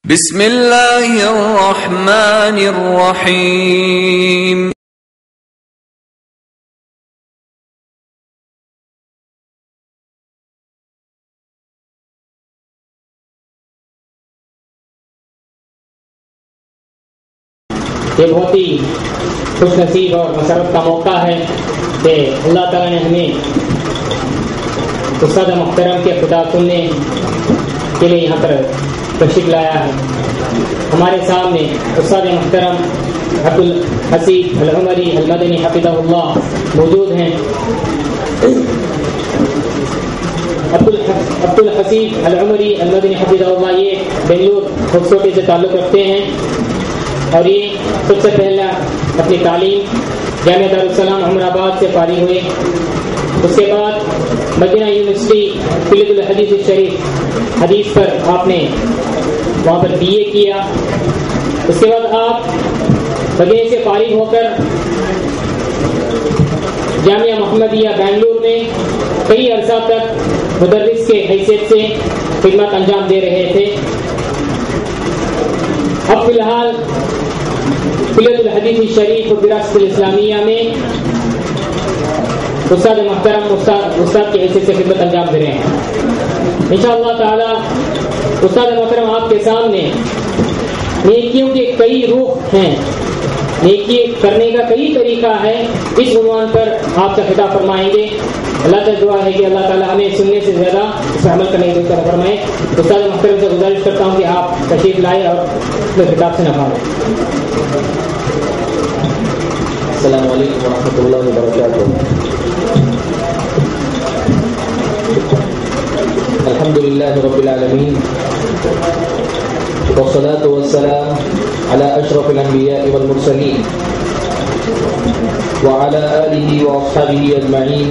بسم اللہ الرحمن الرحیم. یہ بہت ہی خوش نصیب اور مسرت کا موقع ہے کہ اللہ تعالیٰ نے ہمیں استاد محترم کے خطاب سننے کے لیے یہاں پر تشریف لایا ہے. ہمارے سامنے استاد محترم عبد الحسیب العمری المدنی حفظہ اللہ موجود ہیں. عبد الحسیب العمری المدنی حفظہ اللہ یہ بنگلور خوبصورتی سے تعلق رکھتے ہیں اور یہ سب سے پہلا اپنی تعلیم جامعہ دارالسلام عمر آباد سے فارغ ہوئے. اس کے بعد مدینہ یونیورسٹی کلیۃ الحدیث الشریف حدیث پر آپ نے وہاں پر BA کیا. اس کے بعد آپ مدینہ سے فارغ ہو کر جامعہ محمدیہ بنگلور میں کئی عرصہ تک مدرس کے حیثیت سے خدمت انجام دے رہے تھے. اب فی الحال کلیۃ الحدیث الشریف و دراست الاسلامیہ میں استاد محترم استاد کی حیثیت سے خدمت انجام دے رہے ہیں. انشاءاللہ تعالی استاد محترم آپ کے سامنے نیکیوں کے کئی رخ ہیں، نیکی کرنے کا کئی طریقہ ہے، اس عنوان پر آپ سے خطاب فرمائیں گے. اللہ سے دعا ہے کہ اللہ تعالی ہمیں سننے سے زیادہ اس پر عمل کرنے کی توفیق فرمائے. استاد محترم سے گزارش کرتا ہوں کہ آپ تشریف لائیں اور اپنے خطاب سے نفع لیں. السلام علیکم ورحمۃ اللہ وبرکاتہ. الحمد للہ رب العالمین والصلاة والسلام على اشرف الانبیاء والمرسلین وعلى آلہ واصحابہ اجمعین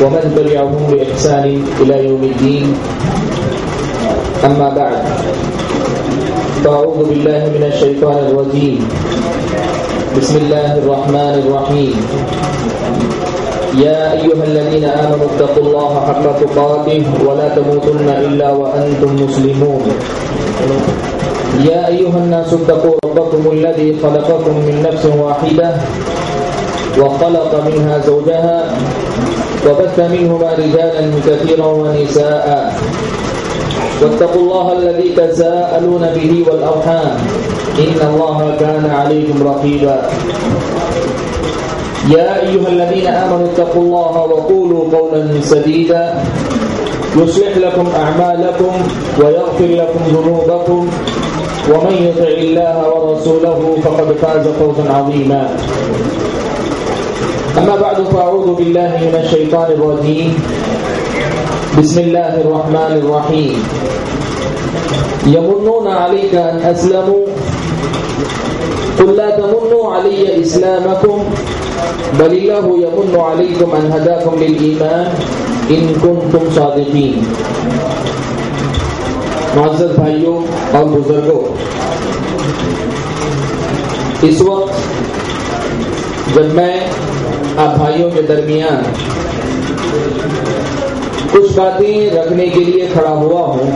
ومن تبعهم بإحسان الى یوم الدین. اما بعد فاعوذ باللہ من الشیطان الرجیم. بسم اللہ الرحمن الرحیم. یا ایہا الذین آمنوا اتقوا اللہ حق تقاته ولا تموتن الا وانتم مسلمون. یا ایہا الناس اتقوا ربکم الذی خلقکم من نفس واحدہ وخلق منها زوجها وبث منهما رجالا كثيرا ونساء واتقوا الله الذي تساءلون به والأرحام إن الله كان عليكم رقيبا. يا أيها الذين آمنوا اتقوا الله وقولوا قولا سديدا يصلح لكم أعمالكم ويغفر لكم ذنوبكم ومن يطع الله ورسوله فقد فاز فوزا عظيما. أما بعد فأعوذ بالله من الشيطان الرجيم. بسم الله الرحمن الرحيم. يمنون عليك أن أسلموا قل لا تمنوا علي إسلامكم بل الله يمن عليكم أن هداكم للإيمان إن كنتم صادقين. معزز بھائیوں اور بزرگوں، اس وقت جب میں آپ بھائیوں کے درمیان کچھ باتیں رکھنے کے لیے کھڑا ہوا ہوں،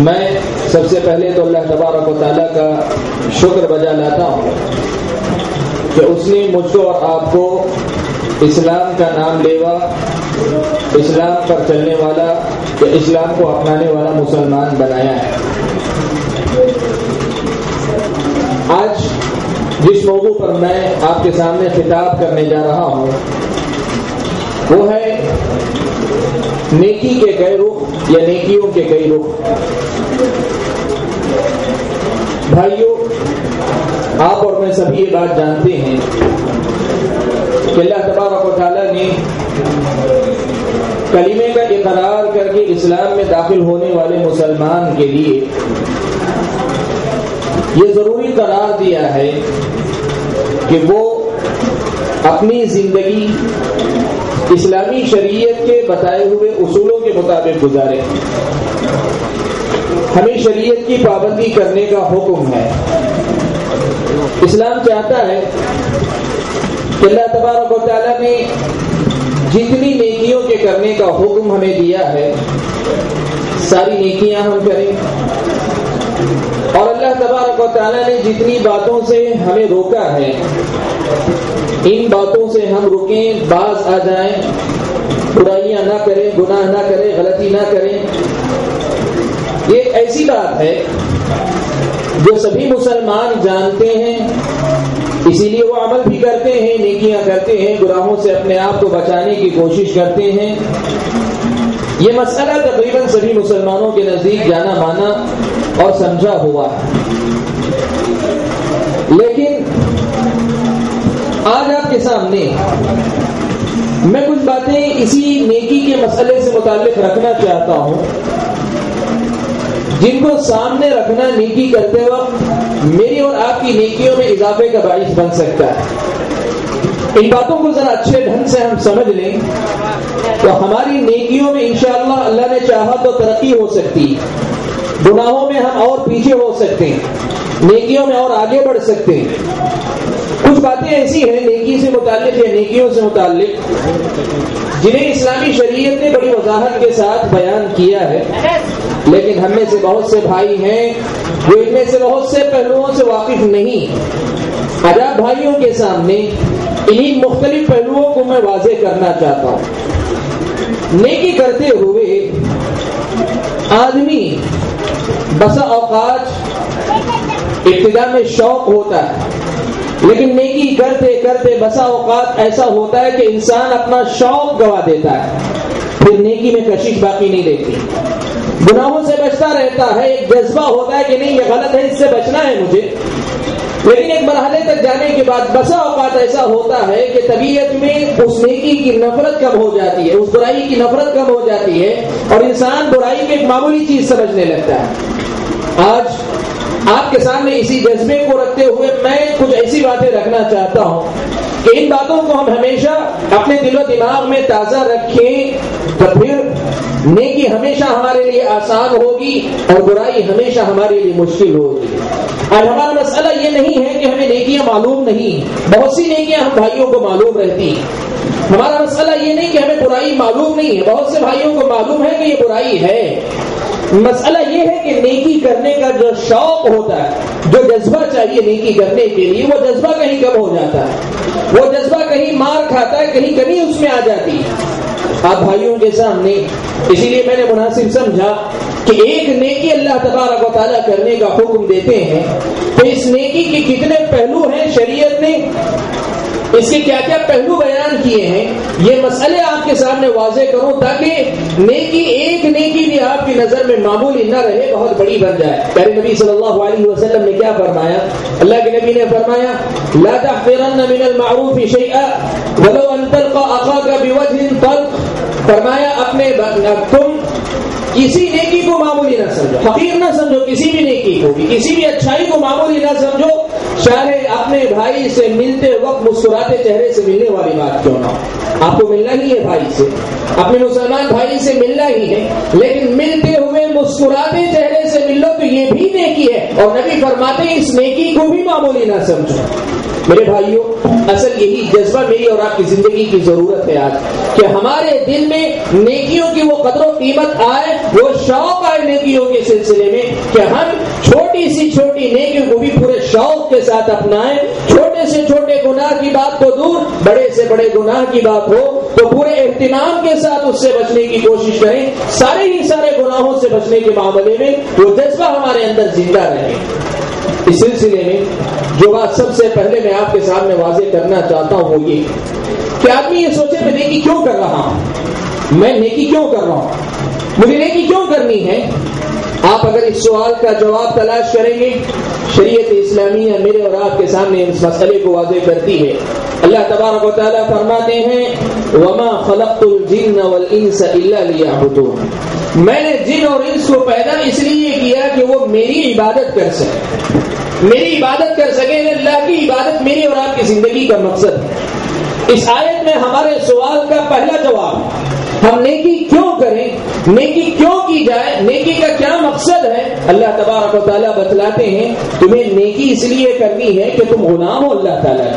میں سب سے پہلے تو اللہ تبارک و تعالیٰ کا شکر بجا لاتا ہوں کہ اس نے مجھ کو اور آپ کو اسلام کا نام لیوا، اسلام پر چلنے والا یا اسلام کو اپنانے والا مسلمان بنایا ہے. آج جس موضوع پر میں آپ کے سامنے خطاب کرنے جا رہا ہوں وہ ہے نیکی کے کئی رخ یا نیکیوں کے کئی رخ. بھائیوں، آپ اور میں سب یہ بات جانتے ہیں کہ اللہ تبارک و تعالیٰ نے کلمے کا اقرار کر کے اسلام میں داخل ہونے والے مسلمان کے لیے یہ ضروری قرار دیا ہے کہ وہ اپنی زندگی اسلامی شریعت کے بتائے ہوئے اصولوں کے مطابق گزارے. ہمیں شریعت کی پابندی کرنے کا حکم ہے. اسلام چاہتا ہے کہ اللہ تبارک و تعالیٰ نے جتنی نیکیوں کے کرنے کا حکم ہمیں دیا ہے ساری نیکیاں ہم کریں، اور اللہ تبارک و تعالیٰ نے جتنی باتوں سے ہمیں روکا ہے ان باتوں سے ہم رکیں، باز آ جائیں، برائیاں نہ کریں، گناہ نہ کریں، غلطی نہ کریں۔ یہ ایسی بات ہے جو سبھی مسلمان جانتے ہیں، اسی لیے وہ عمل بھی کرتے ہیں، نیکیاں کرتے ہیں، گناہوں سے اپنے آپ کو بچانے کی کوشش کرتے ہیں۔ یہ مسئلہ تقریباً سبھی مسلمانوں کے نزدیک جانا مانا اور سمجھا ہوا ہے، لیکن آج آپ کے سامنے میں کچھ باتیں اسی نیکی کے مسئلے سے متعلق رکھنا چاہتا ہوں، جن کو سامنے رکھنا نیکی کرتے وقت میری اور آپ کی نیکیوں میں اضافے کا باعث بن سکتا ہے۔ ان باتوں کو ذرا اچھے ڈھنگ سے ہم سمجھ لیں تو ہماری نیکیوں میں انشاءاللہ اللہ نے چاہا تو ترقی ہو سکتی، گناہوں میں ہم اور پیچھے ہو سکتے ہیں، نیکیوں میں اور آگے بڑھ سکتے ہیں۔ کچھ باتیں ایسی ہیں نیکی سے متعلق یا نیکیوں سے متعلق جنہیں اسلامی شریعت نے بڑی وضاحت کے ساتھ بیان کیا ہے، لیکن ہم میں سے بہت سے بھائی ہیں جو ان میں سے بہت سے پہلوؤں سے واقف نہیں۔ آج آپ بھائیوں کے سامنے انہی مختلف پہلوؤں کو میں واضح کرنا چاہتا ہوں۔ نیکی کرتے ہوئے آدمی بسا اوقات ابتدا میں شوق ہوتا ہے، لیکن نیکی کرتے کرتے بسا اوقات ایسا ہوتا ہے کہ انسان اپنا شوق گوا دیتا ہے، پھر نیکی میں کشش باقی نہیں رہتی، گناہوں سے بچتا رہتا ہے، ایک جذبہ ہوتا ہے کہ نہیں یہ غلط ہے، اس سے بچنا ہے مجھے، لیکن ایک مرحلے تک جانے کے بعد بسا اوقات ایسا ہوتا ہے کہ طبیعت میں اس نیکی کی نفرت کم ہو جاتی ہے، اس برائی کی نفرت کم ہو جاتی ہے اور انسان برائی کو ایک معمولی چیز سمجھنے لگتا ہے۔ آج آپ کے سامنے اسی جذبے کو رکھتے ہوئے میں کچھ ایسی باتیں رکھنا چاہتا ہوں کہ ان باتوں کو ہم ہمیشہ اپنے دل و دماغ میں تازہ رکھیں، تو پھر نیکی ہمیشہ ہمارے لیے آسان ہوگی اور برائی ہمیشہ ہمارے لیے مشکل ہوگی۔ اور ہمارا مسئلہ یہ نہیں ہے کہ ہمیں نیکیاں معلوم نہیں، بہت سی نیکیاں ہم بھائیوں کو معلوم رہتی ہیں۔ ہمارا مسئلہ یہ نہیں کہ ہمیں برائی معلوم نہیں ہے، بہت سے بھائیوں کو معلوم ہے کہ یہ برائی ہے۔ مسئلہ یہ ہے کہ نیکی کرنے کا جو شوق ہوتا ہے، جو جذبہ چاہیے نیکی کرنے کے لیے، وہ جذبہ کہیں کم ہو جاتا ہے، وہ جذبہ کہیں مار کھاتا ہے، کہیں کمی اس میں آ جاتی ہے۔ آپ بھائیوں کے سامنے اسی لیے میں نے مناسب سمجھا کہ ایک نیکی اللہ تبارک و تعالیٰ کرنے کا حکم دیتے ہیں تو اس نیکی کے کتنے پہلو ہیں، شریعت نے اس کے کیا کیا پہلو بیان کیے ہیں، یہ مسئلے آپ کے سامنے واضح کروں تاکہ نیکی ایک نیکی بھی آپ کی نظر میں معمولی نہ رہے، بہت بڑی بن جائے۔ پیارے نبی صلی اللہ علیہ وسلم نے کیا فرمایا؟ اللہ کے نبی نے فرمایا لا تحقرن من المعروف شیئا ولو ان تلقى اخاك بوجه طلق، فرمایا اپنے تم کسی نیکی کو معمولی نہ سمجھو، حقیر نہ سمجھو، کسی بھی نیکی کو بھی، کسی بھی اچھائی کو معمولی نہ سمجھو، چاہے اپنے بھائی سے ملتے وقت مسکراتے چہرے سے ملنے والی بات کیوں نہ ہو۔ آپ کو ملنا ہی ہے بھائی سے، اپنے مسلمان بھائی سے ملنا ہی ہے، لیکن ملتے ہوئے مسکراتے چہرے سے مل لو تو یہ بھی نیکی ہے، اور نبی فرماتے ہیں اس نیکی کو بھی معمولی نہ سمجھو۔ میرے بھائیوں، اصل یہی جذبہ میری اور آپ کی زندگی کی ضرورت ہے آج، کہ ہمارے دل میں نیکیوں کی وہ قدر و قیمت آئے، وہ شوق آئے نیکیوں کے سلسلے میں کہ ہم چھوٹی سی چھوٹی نیکیوں کو بھی پورے شوق کے ساتھ اپنائیں، چھوٹے سے چھوٹے گناہ کی بات تو دور، بڑے سے بڑے گناہ کی بات ہو تو پورے اہتمام کے ساتھ اس سے بچنے کی کوشش کریں، سارے ہی سارے گناہوں سے بچنے کے معاملے میں وہ جذبہ ہمارے اندر زندہ رہے۔ اس سلسلے میں جو بات سب سے پہلے میں آپ کے سامنے واضح کرنا چاہتا ہوں وہ یہ کہ آدمی یہ سوچے میں نیکی کیوں کر رہا ہوں، میں نیکی کیوں کر رہا ہوں، مجھے نیکی کیوں کرنی ہے۔ آپ اگر اس سوال کا جواب تلاش کریں گے، شریعت اسلامیہ میرے اور آپ کے سامنے اس مسئلے کو واضح کرتی ہے۔ اللہ تبارک و تعالیٰ فرماتے ہیں وَمَا خَلَقْتُ الْجِنَّ وَالْإِنسَ إِلَّا لِيَعْبُدُونِ، میں نے جن اور انس کو پیدا اس لیے کیا کہ وہ میری عبادت کر سکے، میری عبادت کر سکے، اللہ کی عبادت میری اور آپ کی زندگی کا مقصد ہے۔ اس آیت میں ہمارے سوال کا پہلا جواب ہم نیکی کیوں کریں، نیکی کیوں کی جائے، نیکی کا کیا مقصد ہے، اللہ تبارک و تعالیٰ بتلاتے ہیں تمہیں نیکی اس لیے کرنی ہے کہ تم غلام ہو اللہ تعالیٰ،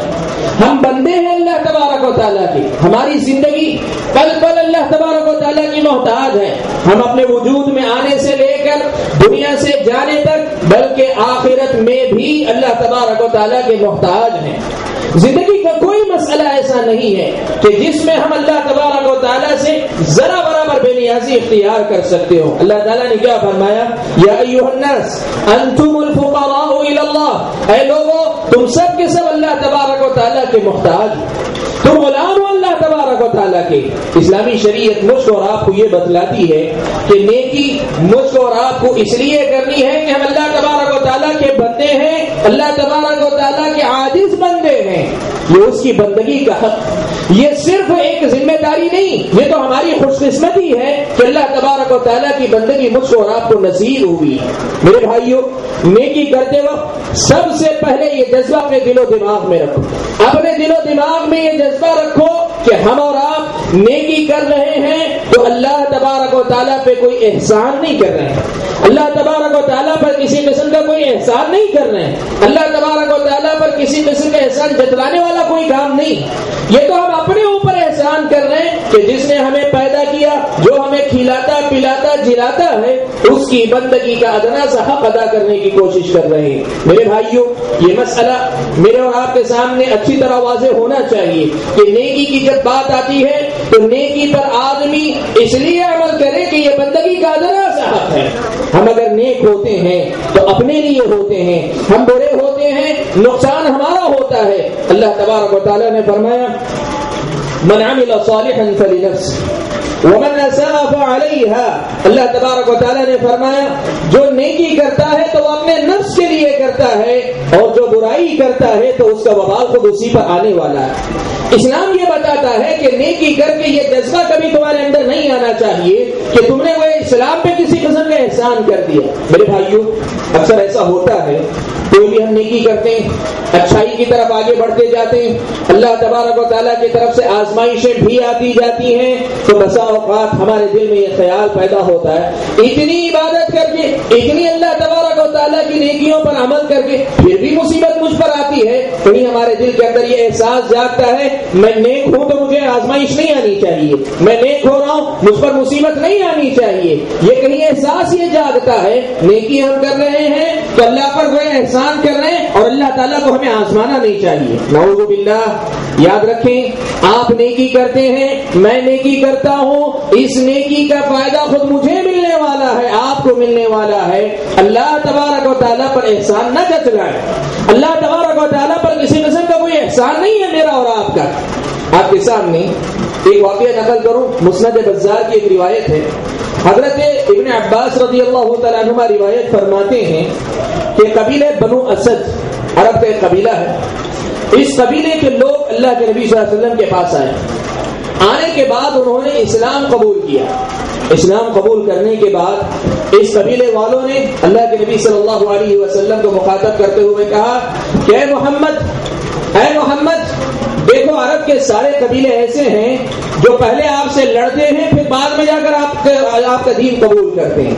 ہم بندے ہیں اللہ تبارک و تعالیٰ کی. ہماری زندگی پل پل اللہ تبارک و تعالیٰ کی محتاج ہے. ہم اپنے وجود میں آنے سے لے کر دنیا سے جانے تک بلکہ آخرت میں بھی اللہ تبارک و تعالیٰ کے محتاج ہیں. زندگی کا کوئی مسئلہ ایسا نہیں ہے کہ جس میں ہم اللہ تبارک و تعالیٰ سے ذرا برابر بے نیازی اختیار کر سکتے ہو. اللہ تعالیٰ نے کیا فرمایا؟ یا ایھا الناس انتم الفقراء الی اللہ. اے لوگو تم سب کے سب اللہ تبارک و تعالیٰ کے محتاج، تم غلام ہو اللہ تبارک و تعالیٰ کے. اسلامی شریعت مجھ کو اور آپ کو یہ بتلاتی ہے کہ نیکی مجھ کو اور آپ کو اس لیے کرنی ہے کہ ہم اللہ تبارک و تعالیٰ کے بندے ہیں، اللہ تبارک و تعالیٰ کے عاجز بندے ہیں. یہ اس کی بندگی کا حق، یہ صرف ایک ذمہ داری نہیں، یہ تو ہماری خوش قسمتی ہے کہ اللہ تبارک و تعالیٰ کی بندگی مجھ کو اور آپ کو نصیب ہوئی. میرے بھائیوں، نیکی کرتے وقت سب سے پہلے یہ جذبہ اپنے دل و دماغ میں رکھو. اپنے دل و دماغ میں یہ جذبہ رکھو کہ ہم اور آپ نیکی کر رہے ہیں تو اللہ تبارک و تعالیٰ پہ کوئی احسان نہیں کر رہے ہیں، اللہ تبارک و تعالیٰ پر کسی قسم کا کوئی احسان نہیں کر رہے ہیں، اللہ تبارک و تعالیٰ پر کسی قسم کا احسان جتلانے والا کوئی کام نہیں. یہ تو ہم اپنے اوپر احسان کر رہے ہیں کہ جس نے ہمیں پیدا کیا، جو ہمیں کھلاتا پلاتا جلاتا ہے، اس کی بندگی کا ادنا سا حق ادا کرنے کی کوشش کر رہے ہیں. میرے بھائیوں، یہ مسئلہ میرے اور آپ کے سامنے اچھی طرح واضح ہونا چاہیے کہ نیکی کی جب بات آتی ہے تو نیکی پر آدمی اس لیے عمل کرے کہ یہ بندگی کا ادنا سا حق ہے. ہم اگر نیک ہوتے ہیں تو اپنے لیے ہوتے ہیں، ہم برے ہوتے ہیں نقصان ہمارا ہوتا ہے. اللہ تبارک و تعالیٰ نے فرمایا من عمل صالحا فلنفسه ومن اساء فعليها. اللہ تبارک و تعالیٰ نے فرمایا جو نیکی کرتا ہے تو وہ اپنے نفس کے لیے کرتا ہے اور جو برائی کرتا ہے تو اس کا وبال خود اسی پر آنے والا ہے. اسلام یہ بتاتا ہے کہ نیکی کر کے یہ جذبہ کبھی تمہارے اندر نہیں آنا چاہیے کہ تم نے وہ اسلام پہ کسی قسم کا احسان کر دیا. میرے بھائیوں، اکثر ایسا ہوتا ہے کوئی بھی ہم نیکی کرتے ہیں، اچھائی کی طرف آگے بڑھتے جاتے ہیں، اللہ تبارک و تعالیٰ کی طرف سے آزمائشیں بھی آتی جاتی ہیں تو بسا اوقات ہمارے دل میں یہ خیال پیدا ہوتا ہے اتنی عبادت کر کے، اتنی اللہ تبارک و تعالیٰ کی نیکیوں پر عمل کر کے پھر بھی مصیبت مجھ پر آتی ہے. کہیں ہمارے دل کے اندر یہ احساس جاگتا ہے میں نیک ہوں تو مجھے آزمائش نہیں آنی چاہیے، میں نیک ہو رہا ہوں مجھ پر مصیبت نہیں آنی چاہیے. یہ کہیں احساس یہ جاگتا ہے نیکی ہم کر رہے ہیں تو اللہ پر وہ احسان کر رہے ہیں اور اللہ تعالیٰ کو ہمیں آزمانا نہیں چاہیے. نعوذ باللہ. یاد رکھیں، آپ نیکی کرتے ہیں، میں نیکی کرتا ہوں، اس نیکی کا فائدہ خود مجھے ملنے والا ہے، آپ کو ملنے والا ہے. اللہ تبارک و تعالیٰ پر احسان نہ جتلائیں. اللہ تبارک و تعالیٰ پر کسی قسم کا کوئی احسان نہیں ہے میرا اور آپ کا. آپ کے سامنے ایک واقعہ نقل کروں، مسند بزار کی ایک روایت ہے. حضرت ابن عباس رضی اللہ تعالیٰ عنہما روایت فرماتے ہیں کہ قبیلہ بنو اسد عرب کا ایک قبیلہ ہے. اس قبیلے کے لوگ اللہ کے نبی صلی اللہ علیہ وسلم کے پاس آئے. آنے کے بعد انہوں نے اسلام قبول کیا. اسلام قبول کرنے کے بعد اس قبیلے والوں نے اللہ کے نبی صلی اللہ علیہ وسلم کو مخاطب کرتے ہوئے کہا کہ اے محمد دیکھو، عرب کے سارے قبیلے ایسے ہیں جو پہلے آپ سے لڑتے ہیں پھر بعد میں جا کر آپ کا دین قبول کرتے ہیں.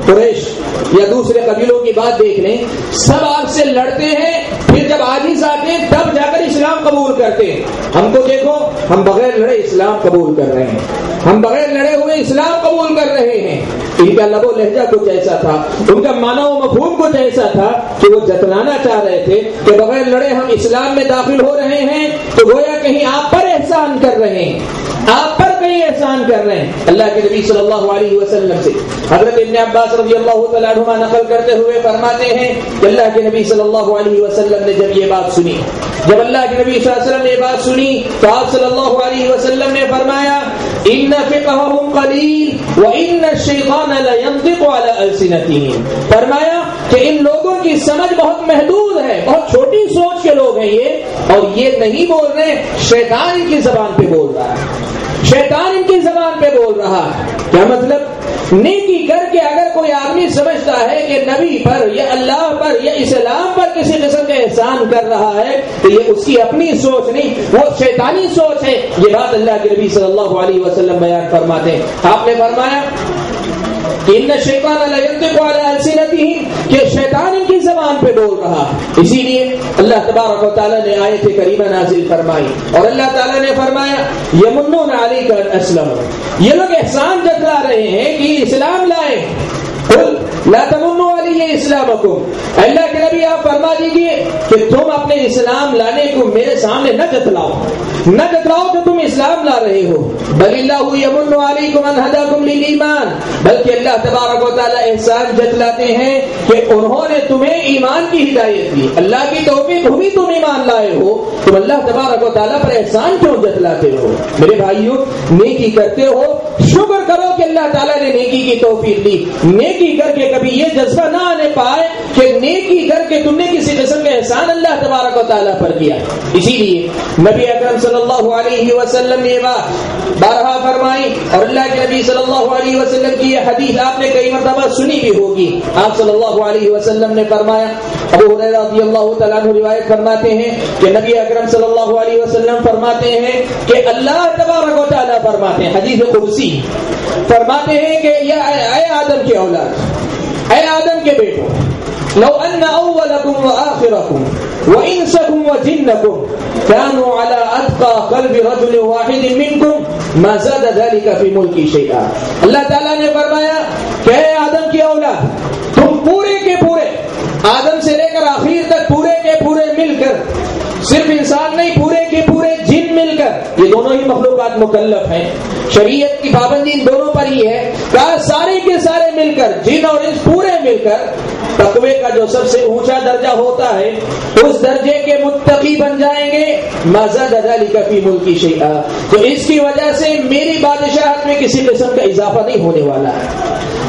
قریش یا دوسرے قبیلوں کی بات دیکھ لیں، سب آپ سے لڑتے ہیں پھر جب عاجز آتے ہیں تب جا کر اسلام قبول کرتے ہیں. ہم کو دیکھو، ہم بغیر لڑے اسلام قبول کر رہے ہیں، ہم بغیر لڑے ہوئے اسلام قبول کر رہے ہیں. ان کا لب و لہجہ کچھ ایسا تھا، ان کا معنی و مفہوم کچھ ایسا تھا کہ وہ جتلانا چاہ رہے تھے کہ بغیر لڑے ہم اسلام میں داخل ہو رہے ہیں تو گویا کہیں آپ پر احسان کر رہے ہیں، آپ پر کہیں احسان کر رہے ہیں. اللہ کے نبی صلی اللہ علیہ وسلم سے حضرت ابن عباس رضی اللہ تعالیٰ عنہما نقل کرتے ہوئے فرماتے ہیں کہ اللہ کے نبی صلی اللہ علیہ وسلم نے جب یہ بات سنی، جب اللہ کے نبی صلی اللہ علیہ وسلم نے یہ بات سنی تو آپ صلی اللہ علیہ وسلم نے فرمایا ان فقہہم قلیل وان الشیطان لینطق علی السنتہم. فرمایا کہ ان لوگوں کی سمجھ بہت محدود ہے، بہت چھوٹی سوچ کے لوگ ہیں یہ، اور یہ نہیں بول رہے، شیطان ان کی زبان پہ بول رہا ہے، شیطان ان کی زبان پہ بول رہا ہے. کیا مطلب؟ نیکی کر کے اگر کوئی آدمی سمجھتا ہے کہ نبی پر یا اللہ پر یا اسلام پر کسی قسم کا احسان کر رہا ہے تو یہ اس کی اپنی سوچ نہیں، وہ شیطانی سوچ ہے. یہ بات اللہ کے نبی صلی اللہ علیہ وسلم بیان فرماتے ہیں. آپ نے فرمایا کہ ان الشیطان لینطق علی السنتہم کہ شیطان ان کی زبان پہ بول رہا. اسی لیے اللہ تبارک و تعالیٰ نے آیت کریمہ نازل فرمائی اور اللہ تعالیٰ نے فرمایا یمنون علیک ان اسلموا، یہ لوگ احسان جتلا رہے ہیں کہ اسلام لائے. قل لا تمنوا علی اسلامکم، اللہ کے نبی آپ فرما دیجیے کہ تم اپنے اسلام لانے کو میرے سامنے نہ جتلاؤ کہ تم اسلام لا رہے ہو. بل اللہ یمن علیکم ان ہداکم للایمان، بلکہ اللہ تبارک و تعالی احسان جتلاتے ہیں کہ انہوں نے تمہیں ایمان کی ہدایت دی. اللہ کی توفیق ہوئی تم ایمان لائے ہو، تم اللہ تبارک و تعالی پر احسان کیوں جتلاتے ہو؟ میرے بھائیوں، نیکی کرتے ہو شکر کرو کہ اللہ تعالیٰ نے نیکی کی توفیق دی. نیکی کر کے کبھی یہ جذبہ نہ آنے پائے کہ نیکی کر کے تم نے کسی قسم کا احسان اللہ تبارک و تعالیٰ پر کیا. اسی لیے نبی اکرم صلی اللہ علیہ وسلم نے یہ بات بارہا فرمائی اور اللہ کے نبی صلی اللہ علیہ وسلم کی یہ حدیث آپ نے کئی مرتبہ سنی بھی ہوگی. آپ صلی اللہ علیہ وسلم نے فرمایا، ابو ہریرہ رضی اللہ تعالیٰ عنہ روایت فرماتے ہیں کہ نبی اکرم صلی اللہ علیہ وسلم فرماتے ہیں کہ اللہ تبارک و تعالیٰ فرماتے ہیں، حدیث قدسی فرماتے ہیں کہ اے آدم کے اولاد، اے آدم کے بیٹوں، لو ان اولکم وآخرکم وانسکم وجنکم كانوا على اتقى قلب رجل واحد منكم ما زاد ذلك في ملکی شیئا. اللہ تعالیٰ نے فرمایا کہ اے آدم کی اولاد، تم پورے کے پورے آدم سے لے کر آخر تک پورے کے پورے مل کر، صرف انسان نہیں پورے کے پورے جن مل کر، یہ دونوں ہی مخلوقات مکلف ہیں، شریعت کی پابندی ان دونوں پر ہی ہے، کہا سارے کے سارے مل کر، جن اور انس پورے مل کر تقوی کا جو سب سے اونچا درجہ ہوتا ہے اس درجے کے متقی بن جائیں گے. ما زاد ذلك في ملکی شیئا، تو اس کی وجہ سے میری بادشاہت میں کسی قسم کا اضافہ نہیں ہونے والا ہے.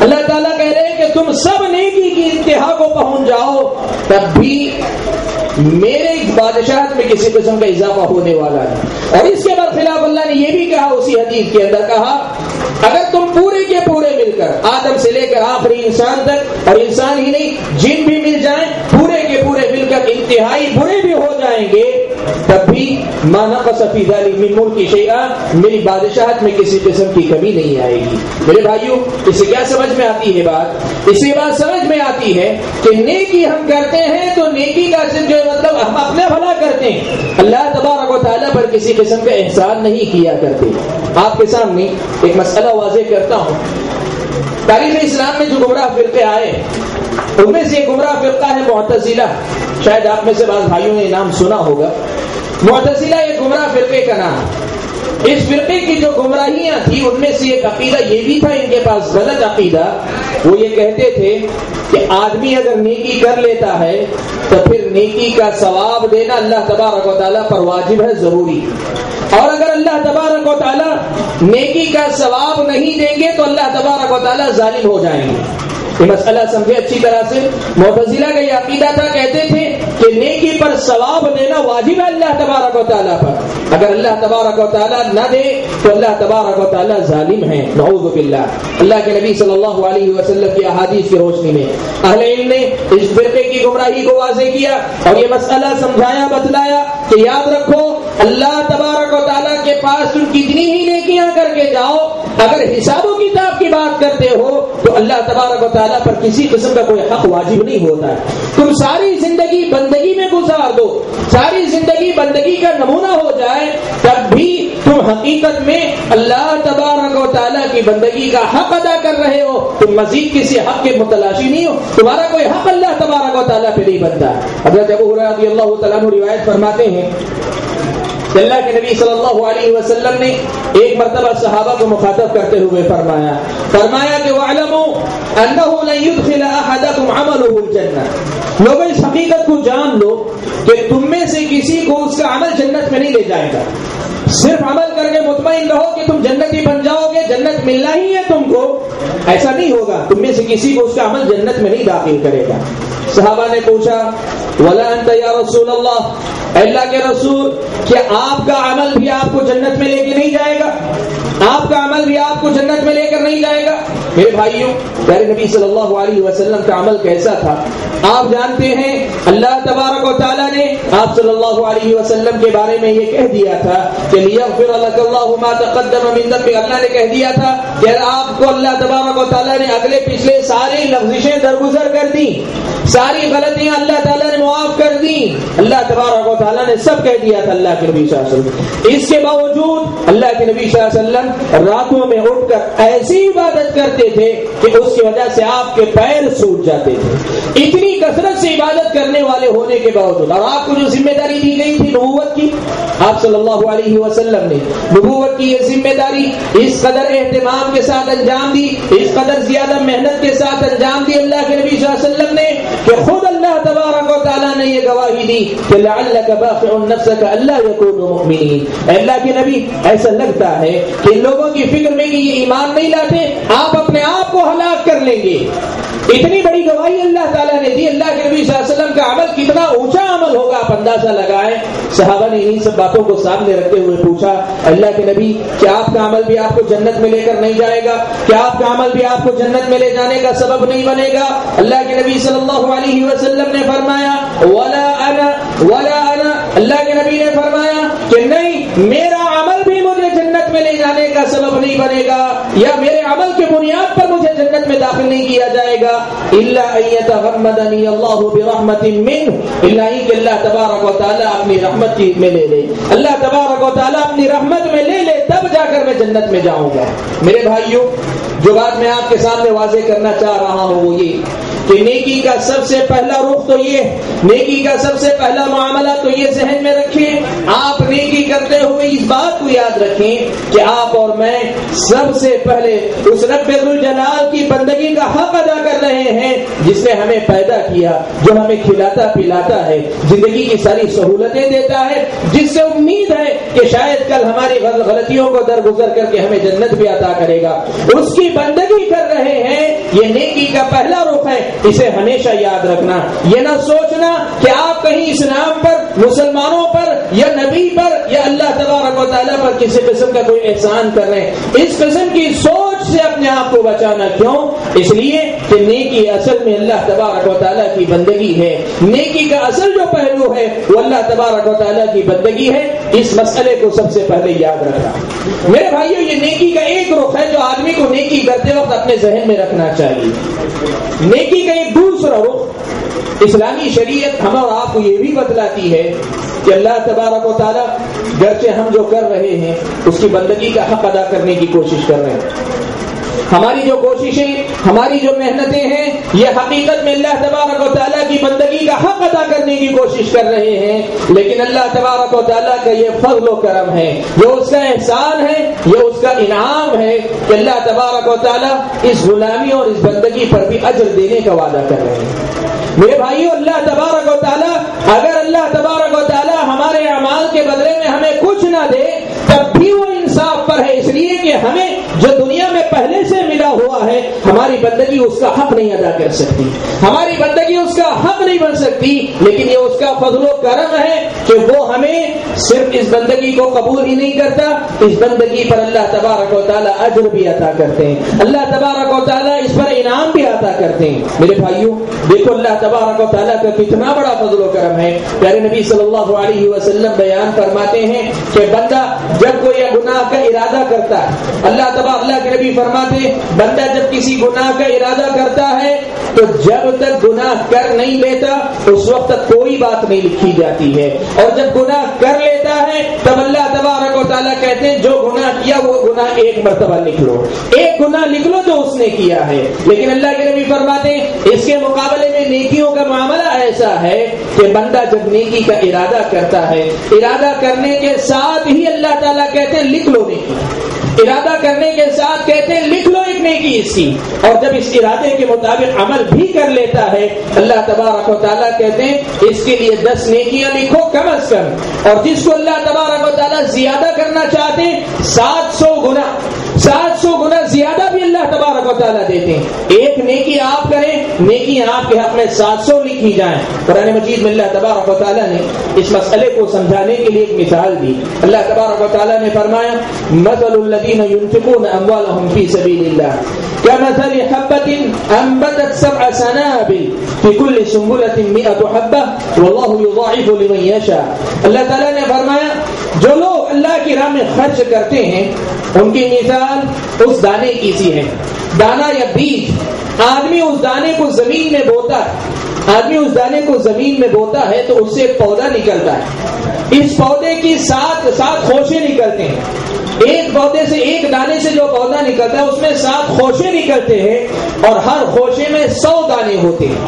اللہ تعالیٰ کہہ رہے ہیں کہ تم سب نیکی کی انتہا کو پہنچ جاؤ تب بھی میرے بادشاہت میں کسی قسم کا اضافہ ہونے والا ہے. اور اس کے برخلاف اللہ نے یہ بھی کہا اسی حدیث کے اندر، کہا اگر تم پورے کے پورے مل کر آدم سے لے کر آخری انسان تک، اور انسان ہی نہیں جن بھی مل جائیں، پورے کے پورے مل کر انتہائی برے بھی ہو جائیں گے تب بھی ما نقص فی ذلک من ملکی شیئا، میری بادشاہت میں کسی قسم کی کمی نہیں آئے گی. میرے بھائیوں، اسے کیا سمجھ میں آتی ہے بات؟ اسے بات سمجھ میں آتی ہے کہ نیکی ہم کرتے ہیں تو نیکی کا جو مطلب ہم اپنے بھلا کرتے ہیں، اللہ تبارک و تعالیٰ پر کسی قسم کا احسان نہیں کیا کرتے. آپ کے سامنے ایک مسئلہ واضح کرتا ہوں. تاریخ اسلام میں جو گمراہ فرقے آئے ان میں سے ایک گمراہ فرقہ ہے معتزلہ. شاید آپ میں سے بعض بھائیوں نے نام سنا ہوگا. معتزلہ ایک گمراہ فرقے کا نام. اس فرقے کی جو گمراہیاں تھیں ان میں سے ایک عقیدہ یہ بھی تھا ان کے پاس غلط عقیدہ. وہ یہ کہتے تھے کہ آدمی اگر نیکی کر لیتا ہے تو پھر نیکی کا ثواب دینا اللہ تبارک و تعالیٰ پر واجب ہے، ضروری. اور اگر اللہ تبارک و تعالیٰ نیکی کا ثواب نہیں دیں گے تو اللہ تبارک و تعالیٰ ظالم ہو جائیں گے. یہ مسئلہ سمجھے اچھی طرح سے. معتزلہ کا یہ عقیدہ تھا، کہتے تھے کہ نیکی پر ثواب دینا واجب ہے اللہ تبارک و تعالیٰ پر، اگر اللہ تبارک و تعالیٰ نہ دے تو اللہ تبارک و تعالیٰ ظالم ہے، نعوذ باللہ. اللہ کے نبی صلی اللہ علیہ وسلم کی احادیث کی روشنی میں اہل علم نے اس فرقے کی گمراہی کو واضح کیا اور یہ مسئلہ سمجھایا، بتلایا کہ یاد رکھو اللہ تبارک و تعالیٰ کے پاس تم کتنی ہی نیکیاں کر کے جاؤ، اگر حساب و کتاب کی بات کرتے ہو تو اللہ تبارک و تعالیٰ پر کسی قسم کا کوئی حق واجب نہیں ہوتا ہے. تم ساری زندگی بندگی میں گزار دو، ساری زندگی بندگی کا نمونہ ہو جائے، تب بھی تم حقیقت میں اللہ تبارک و تعالیٰ کی بندگی کا حق ادا کر رہے ہو. تم مزید کسی حق کے متلاشی نہیں ہو، تمہارا کوئی حق اللہ تبارک و تعالیٰ پہ نہیں بنتا. حضرت ابو ہریرہ رضی اللہ تعالیٰ عنہ روایت فرماتے ہیں کہ اللہ کے نبی صلی اللہ علیہ وسلم نے ایک مرتبہ صحابہ کو مخاطب کرتے ہوئے فرمایا کہ وَاعْلَمُوا أَنَّهُ لَن يُدْخِلَ أَحَدَكُمْ عَمَلُهُ الْجَنَّةَ. لوگوں اس حقیقت کو جان لو کہ تم میں سے کسی کو اس کا عمل جنت میں نہیں لے جائے گا. صرف عمل کر کے مطمئن رہو کہ تم جنتی بن جاؤ گے، جنت ملنا ہی ہے تم کو، ایسا نہیں ہوگا. تم میں سے کسی کو اس کا عمل جنت میں نہیں داخل کرے گا. صحابہ نے پوچھا وَلَا أَنْتَ يَا رَسُولَ اللَّهِ، اللہ کے رسول کیا آپ کا عمل بھی آپ کو جنت میں لے کے نہیں جائے گا؟ آپ کا عمل بھی آپ کو جنت میں لے کر نہیں جائے گا؟ میرے بھائیوں، پیارے نبی صلی اللہ علیہ وسلم کا عمل کیسا تھا؟ آپ جانتے ہیں اللہ تبارک و تعالیٰ نے آپ صلی اللہ علیہ وسلم کے بارے میں یہ کہہ دیا تھا کہ لیغفر لک اللہ ما تقدم من ذنبک، اللہ نے کہہ دیا تھا کہ آپ کو اللہ تبارک و تعالیٰ نے اگلے پچھلے ساری لغزشیں درگزر کر دی، ساری غلطیاں اللہ تعالیٰ نے معاف کر دی، اللہ تبارک و تعالیٰ نے سب کہہ دیا تھا اللہ کے نبی صلی اللہ علیہ وسلم۔ اس کے باوجود اللہ کے نبی صلی اللہ علیہ وسلم راتوں میں اٹھ کر ایسی عبادت کرتے تھے کہ اس کی وجہ سے آپ کے پیر سوٹ جاتے تھے، اتنی کثرت سے عبادت کرنے والے ہونے کے باوجود۔ اور آپ کو جو ذمہ داری دی گئی تھی نبوت کی، آپ صلی اللہ علیہ وسلم نے نبوت کی یہ ذمہ داری اس قدر اہتمام کے ساتھ انجام دی، اس قدر زیادہ محنت کے ساتھ انجام دی اللہ کے نبی صلی اللہ علیہ وسلم نے کہ خود اللہ تبارک و تعالیٰ نے یہ گواہی دی کہ لعلک باخع نفسک الا یکونوا مؤمنین۔ اے اللہ کے نبی، ایسا لگتا ہے کہ ان لوگوں کی فکر میں کہ یہ ایمان نہیں لاتے، آپ اپنے آپ کو ہلاک کر لیں گے۔ اتنی بڑی گواہی اللہ تعالیٰ نے دی۔ اللہ کے نبی صلی اللہ علیہ وسلم کا عمل کتنا اونچا عمل ہوگا آپ اندازہ لگائیں۔ صحابہ نے انہی سب باتوں کو سامنے رکھتے ہوئے پوچھا، اللہ کے نبی کیا آپ کا عمل بھی آپ کو جنت میں لے کر نہیں جائے گا؟ کیا آپ کا عمل بھی آپ کو جنت میں لے جانے کا سبب نہیں بنے گا؟ اللہ کے نبی صلی اللہ علیہ وسلم نے فرمایا ولا انا اللہ کے نبی نے فرمایا کہ نہیں، میرا عمل بھی مجھے جنت میں لے جانے کا سبب نہیں بنے گا، یا میرے عمل کے بنیاد پر مجھے جنت میں داخل نہیں کیا جائے گا، الا ان يتغمدني الله برحمة منه، الا کہ اللہ تبارک و تعالیٰ اپنی رحمت کی میں لے لے، اللہ تبارک و تعالیٰ اپنی رحمت میں لے لے، تب جا کر میں جنت میں جاؤں گا۔ میرے بھائیوں، جو بات میں آپ کے سامنے واضح کرنا چاہ رہا ہوں وہ یہ کہ نیکی کا سب سے پہلا رخ تو یہ، نیکی کا سب سے پہلا معاملہ تو یہ ذہن میں رکھیں، آپ نیکی کرتے ہوئے اس بات کو یاد رکھیں کہ آپ اور میں سب سے پہلے اس رب ذوالجلال کی بندگی کا حق ادا کر رہے ہیں جس نے ہمیں پیدا کیا، جو ہمیں کھلاتا پلاتا ہے، زندگی کی ساری سہولتیں دیتا ہے، جس سے امید ہے کہ شاید کل ہماری غلطیوں کو درگزر کر کے ہمیں جنت بھی عطا کرے گا، اس کی بندگی کر رہے ہیں۔ یہ نیکی کا پہلا رخ ہے، اسے ہمیشہ یاد رکھنا۔ یہ نہ سوچنا کہ آپ کہیں اسلام پر، مسلمانوں پر یا نبی پر یا اللہ تبارک و تعالیٰ پر کسی قسم کا کوئی احسان کر رہے ہیں، اس قسم کی سوچ سے اپنے آپ کو بچانا۔ کیوں؟ اس لیے کہ نیکی اصل میں اللہ تبارک و تعالیٰ کی بندگی ہے، نیکی کا اصل جو پہلو ہے وہ اللہ تبارک و تعالیٰ کی بندگی ہے۔ اس مسئلے کو سب سے پہلے یاد رکھنا۔ میرے بھائیوں، یہ نیکی کا ایک رخ ہے جو آدمی کو نیکی کرتے وقت اپنے ذہن میں رکھنا چاہیے۔ نیکی کا ایک دوسرا رخ، اسلامی شریعت ہم اور آپ کو یہ بھی بتلاتی ہے کہ اللہ تبارک و تعالیٰ گرچہ ہم جو کر رہے ہیں اس کی بندگی کا حق ادا کرنے کی کوشش کر رہے ہیں۔ ہماری جو کوششیں، ہماری جو محنتیں ہیں، یہ حقیقت میں اللہ تبارک و تعالیٰ کی بندگی کا حق ادا کرنے کی کوشش کر رہے ہیں، لیکن اللہ تبارک و تعالیٰ کا یہ فضل و کرم ہے، یہ اس کا احسان ہے، یہ اس کا انعام ہے کہ اللہ تبارک و تعالیٰ اس غلامی اور اس بندگی پر بھی اجر دینے کا وعدہ کر رہے ہیں۔ میرے بھائیو، اللہ تبارک و تعالیٰ اگر اللہ تبارک و تعالیٰ ہمارے اعمال کے بدلے میں ہمیں کچھ نہ دے تب بھی وہ انصاف پر ہے، اس لیے کہ ہمیں جو دنیا میں پہلے سے ملا ہوا ہے ہماری بندگی اس کا حق نہیں ادا کر سکتی، ہماری بندگی اس کا حق نہیں بن سکتی، لیکن یہ اس کا فضل و کرم ہے کہ وہ ہمیں صرف اس بندگی کو قبول ہی نہیں کرتا، اس بندگی پر اللہ تبارک و تعالیٰ اجر بھی عطا کرتے ہیں، اللہ تبارک و تعالیٰ اس پر انعام بھی عطا کرتے ہیں۔ میرے بھائیوں، دیکھو اللہ تبارک و تعالیٰ کا کتنا بڑا فضل و کرم ہے۔ پیارے نبی صلی اللہ علیہ وسلم بیان فرماتے ہیں کہ بندہ جب کوئی گناہ کا ارادہ کرتا ہے، اللہ کے نبی فرماتے ہیں بندہ جب کسی گناہ کا ارادہ کرتا ہے تو جب تک گناہ کر نہیں لیتا اس وقت تک کوئی بات نہیں لکھی جاتی ہے، اور جب گناہ کر لیتا ہے تب اللہ تبارک و تعالیٰ کہتے ہیں جو گناہ کیا وہ گناہ ایک مرتبہ لکھ لو، ایک گناہ لکھ لو جو اس نے کیا ہے۔ لیکن اللہ کے نبی فرماتے ہیں اس کے مقابلے میں نیکیوں کا معاملہ ایسا ہے کہ بندہ جب نیکی کا ارادہ کرتا ہے، ارادہ کرنے کے ساتھ ہی اللہ تعالیٰ کہتے ہیں لکھ لو نیکی، ارادہ کرنے کے ساتھ کہتے ہیں لکھ لو ایک نیکی اس کی، اور جب اس ارادے کے مطابق عمل بھی کر لیتا ہے اللہ تبارک و تعالیٰ کہتے ہیں اس کے لیے 10 نیکیاں لکھو کم از کم، اور جس کو اللہ تبارک و تعالیٰ زیادہ کرنا چاہتے ہیں 700 گنا زیادہ بھی اللہ تبارک و تعالیٰ دیتے ہیں۔ ایک نیکی آپ کریں، نیکی آپ کے حق میں 700 لکھی جائیں۔ قرآن مجید میں اللہ تبارک و تعالیٰ نے اس مسئلے کو سمجھانے کے لیے ایک مثال دی۔ اللہ تبارک و تعالیٰ نے فرمایا مثل الذین ينفقون اموالهم فی سبیل اللہ کمثل حبۃ انبتت 7 سنابل فی کل سنبلۃ مئۃ حبہ واللہ یضاعف لمن یشاء. اللہ تعالیٰ نے فرمایا جو لوگ اللہ کی راہ میں خرچ کرتے ہیں ان کی مثال اس دانے کی سی ہے. دانا یا بیج, آدمی اس دانے کو زمین میں بوتا ہے, تو اس سے ایک پودا نکلتا ہے. اس پودے کی 7 خوشے نکلتے ہیں. ایک پودے سے, ایک دانے سے جو پودا نکلتا ہے اس میں 7 خوشے نکلتے ہیں, اور ہر خوشے میں 100 دانے ہوتے ہیں.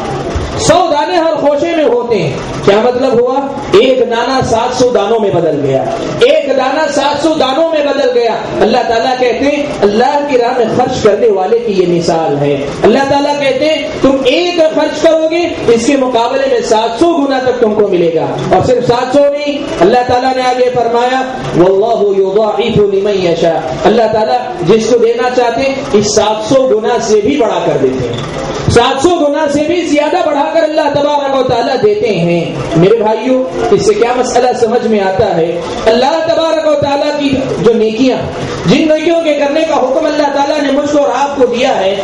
100 دانے ہر خوشے میں ہوتے ہیں. کیا مطلب ہوا؟ ایک دانہ 700 دانوں میں بدل گیا. ایک دانہ 700 دانوں میں بدل گیا. اللہ تعالیٰ کہتے ہیں اللہ کی راہ میں خرچ کرنے والے کی یہ مثال ہے. اللہ تعالیٰ کہتے ہیں تم ایک خرچ کرو گے, اس کے مقابلے میں 700 گنا تک تم کو ملے گا. اور صرف 700 نہیں, اللہ تعالیٰ نے آگے فرمایا واللہ یضاعف لمن یشاء. اللہ تعالیٰ جس کو دینا چاہتے ہیں اس 700 گنا سے بھی بڑھا کر دیتے ہیں. 700 گنا سے بھی زیادہ بڑھا کر اللہ تبارک و تعالیٰ دیتے ہیں. میرے بھائیوں, اس سے کیا مسئلہ سمجھ میں آتا ہے؟ اللہ تبارک و تعالیٰ کی جو نیکیاں, جن نیکیوں کے کرنے کا حکم اللہ تعالیٰ نے مجھ کو اور آپ کو دیا ہے,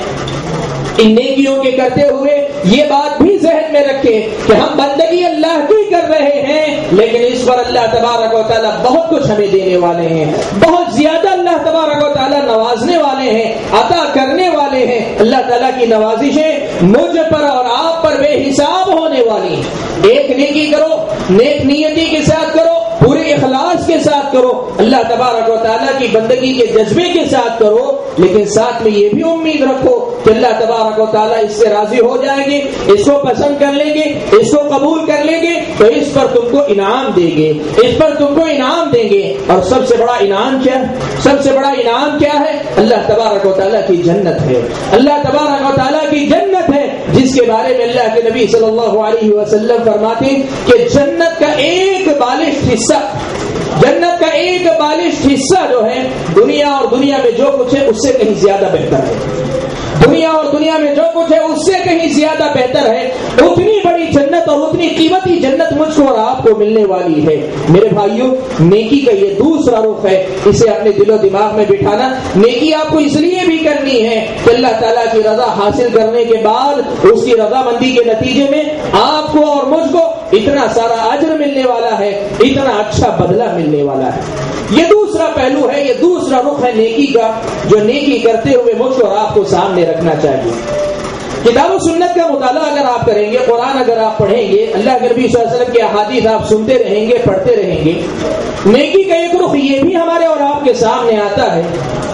ان نیکیوں کے کرتے ہوئے یہ بات بھی ذہن میں رکھیں کہ ہم بندگی اللہ کی کر رہے ہیں, لیکن اس پر اللہ تبارک و تعالیٰ بہت کچھ ہمیں دینے والے ہیں. بہت زیادہ اللہ تبارک و تعالیٰ نوازنے والے ہیں, عطا کرنے والے ہیں. اللہ تعالیٰ کی نوازشیں مجھ پر اور آپ پر بے حساب ہونے والی ہیں. ایک نیکی کرو, نیک نیتی کے ساتھ کرو, پورے اخلاص کے ساتھ کرو, اللہ تبارک و تعالیٰ کی بندگی کے جذبے کے ساتھ کرو, لیکن ساتھ میں یہ بھی امید رکھو کہ اللہ تبارک و تعالیٰ اس سے راضی ہو جائیں گے, اس کو پسند کر لیں گے, اس کو قبول کر لیں گے, تو اس پر تم کو انعام دیں گے, اس پر تم کو انعام دیں گے. اور سب سے بڑا انعام کیا ہے؟ سب سے بڑا انعام کیا ہے؟ اللہ تبارک و تعالیٰ کی جنت ہے. اللہ تبارک و تعالیٰ کی جنت ہے, جس کے بارے میں اللہ کے نبی صلی اللہ علیہ وسلم فرماتے ہیں کہ جنت کا ایک بالشت حصہ جو ہے دنیا اور دنیا میں جو کچھ ہے اس سے کہیں زیادہ بہتر ہے. دنیا اور دنیا میں جو کچھ ہے اس سے کہیں زیادہ بہتر ہے. اتنی بڑی جنت اور اتنی قیمتی جنت مجھ کو اور آپ کو ملنے والی ہے. میرے بھائیوں, نیکی کا یہ دوسرا رخ ہے, اسے اپنے دل و دماغ میں بٹھانا. نیکی آپ کو اس لیے بھی کرنی ہے کہ اللہ تعالیٰ کی رضا حاصل کرنے کے بعد اس کی رضامندی کے نتیجے میں آپ کو اور مجھ کو اتنا سارا اجر ملنے والا ہے, اتنا اچھا بدلہ ملنے والا ہے. یہ دوسرا پہلو ہے, یہ دوسرا رخ ہے نیکی کا, جو نیکی کرتے ہوئے مجھ کو اور آپ کو سامنے رکھنا چاہیے. کتاب و سنت کا مطالعہ اگر آپ کریں گے, قرآن اگر آپ پڑھیں گے, اللہ کے نبی صلی اللہ علیہ وسلم کے احادیث آپ سنتے رہیں گے, پڑھتے رہیں گے, نیکی کا ایک رخ یہ بھی ہمارے اور آپ کے سامنے آتا ہے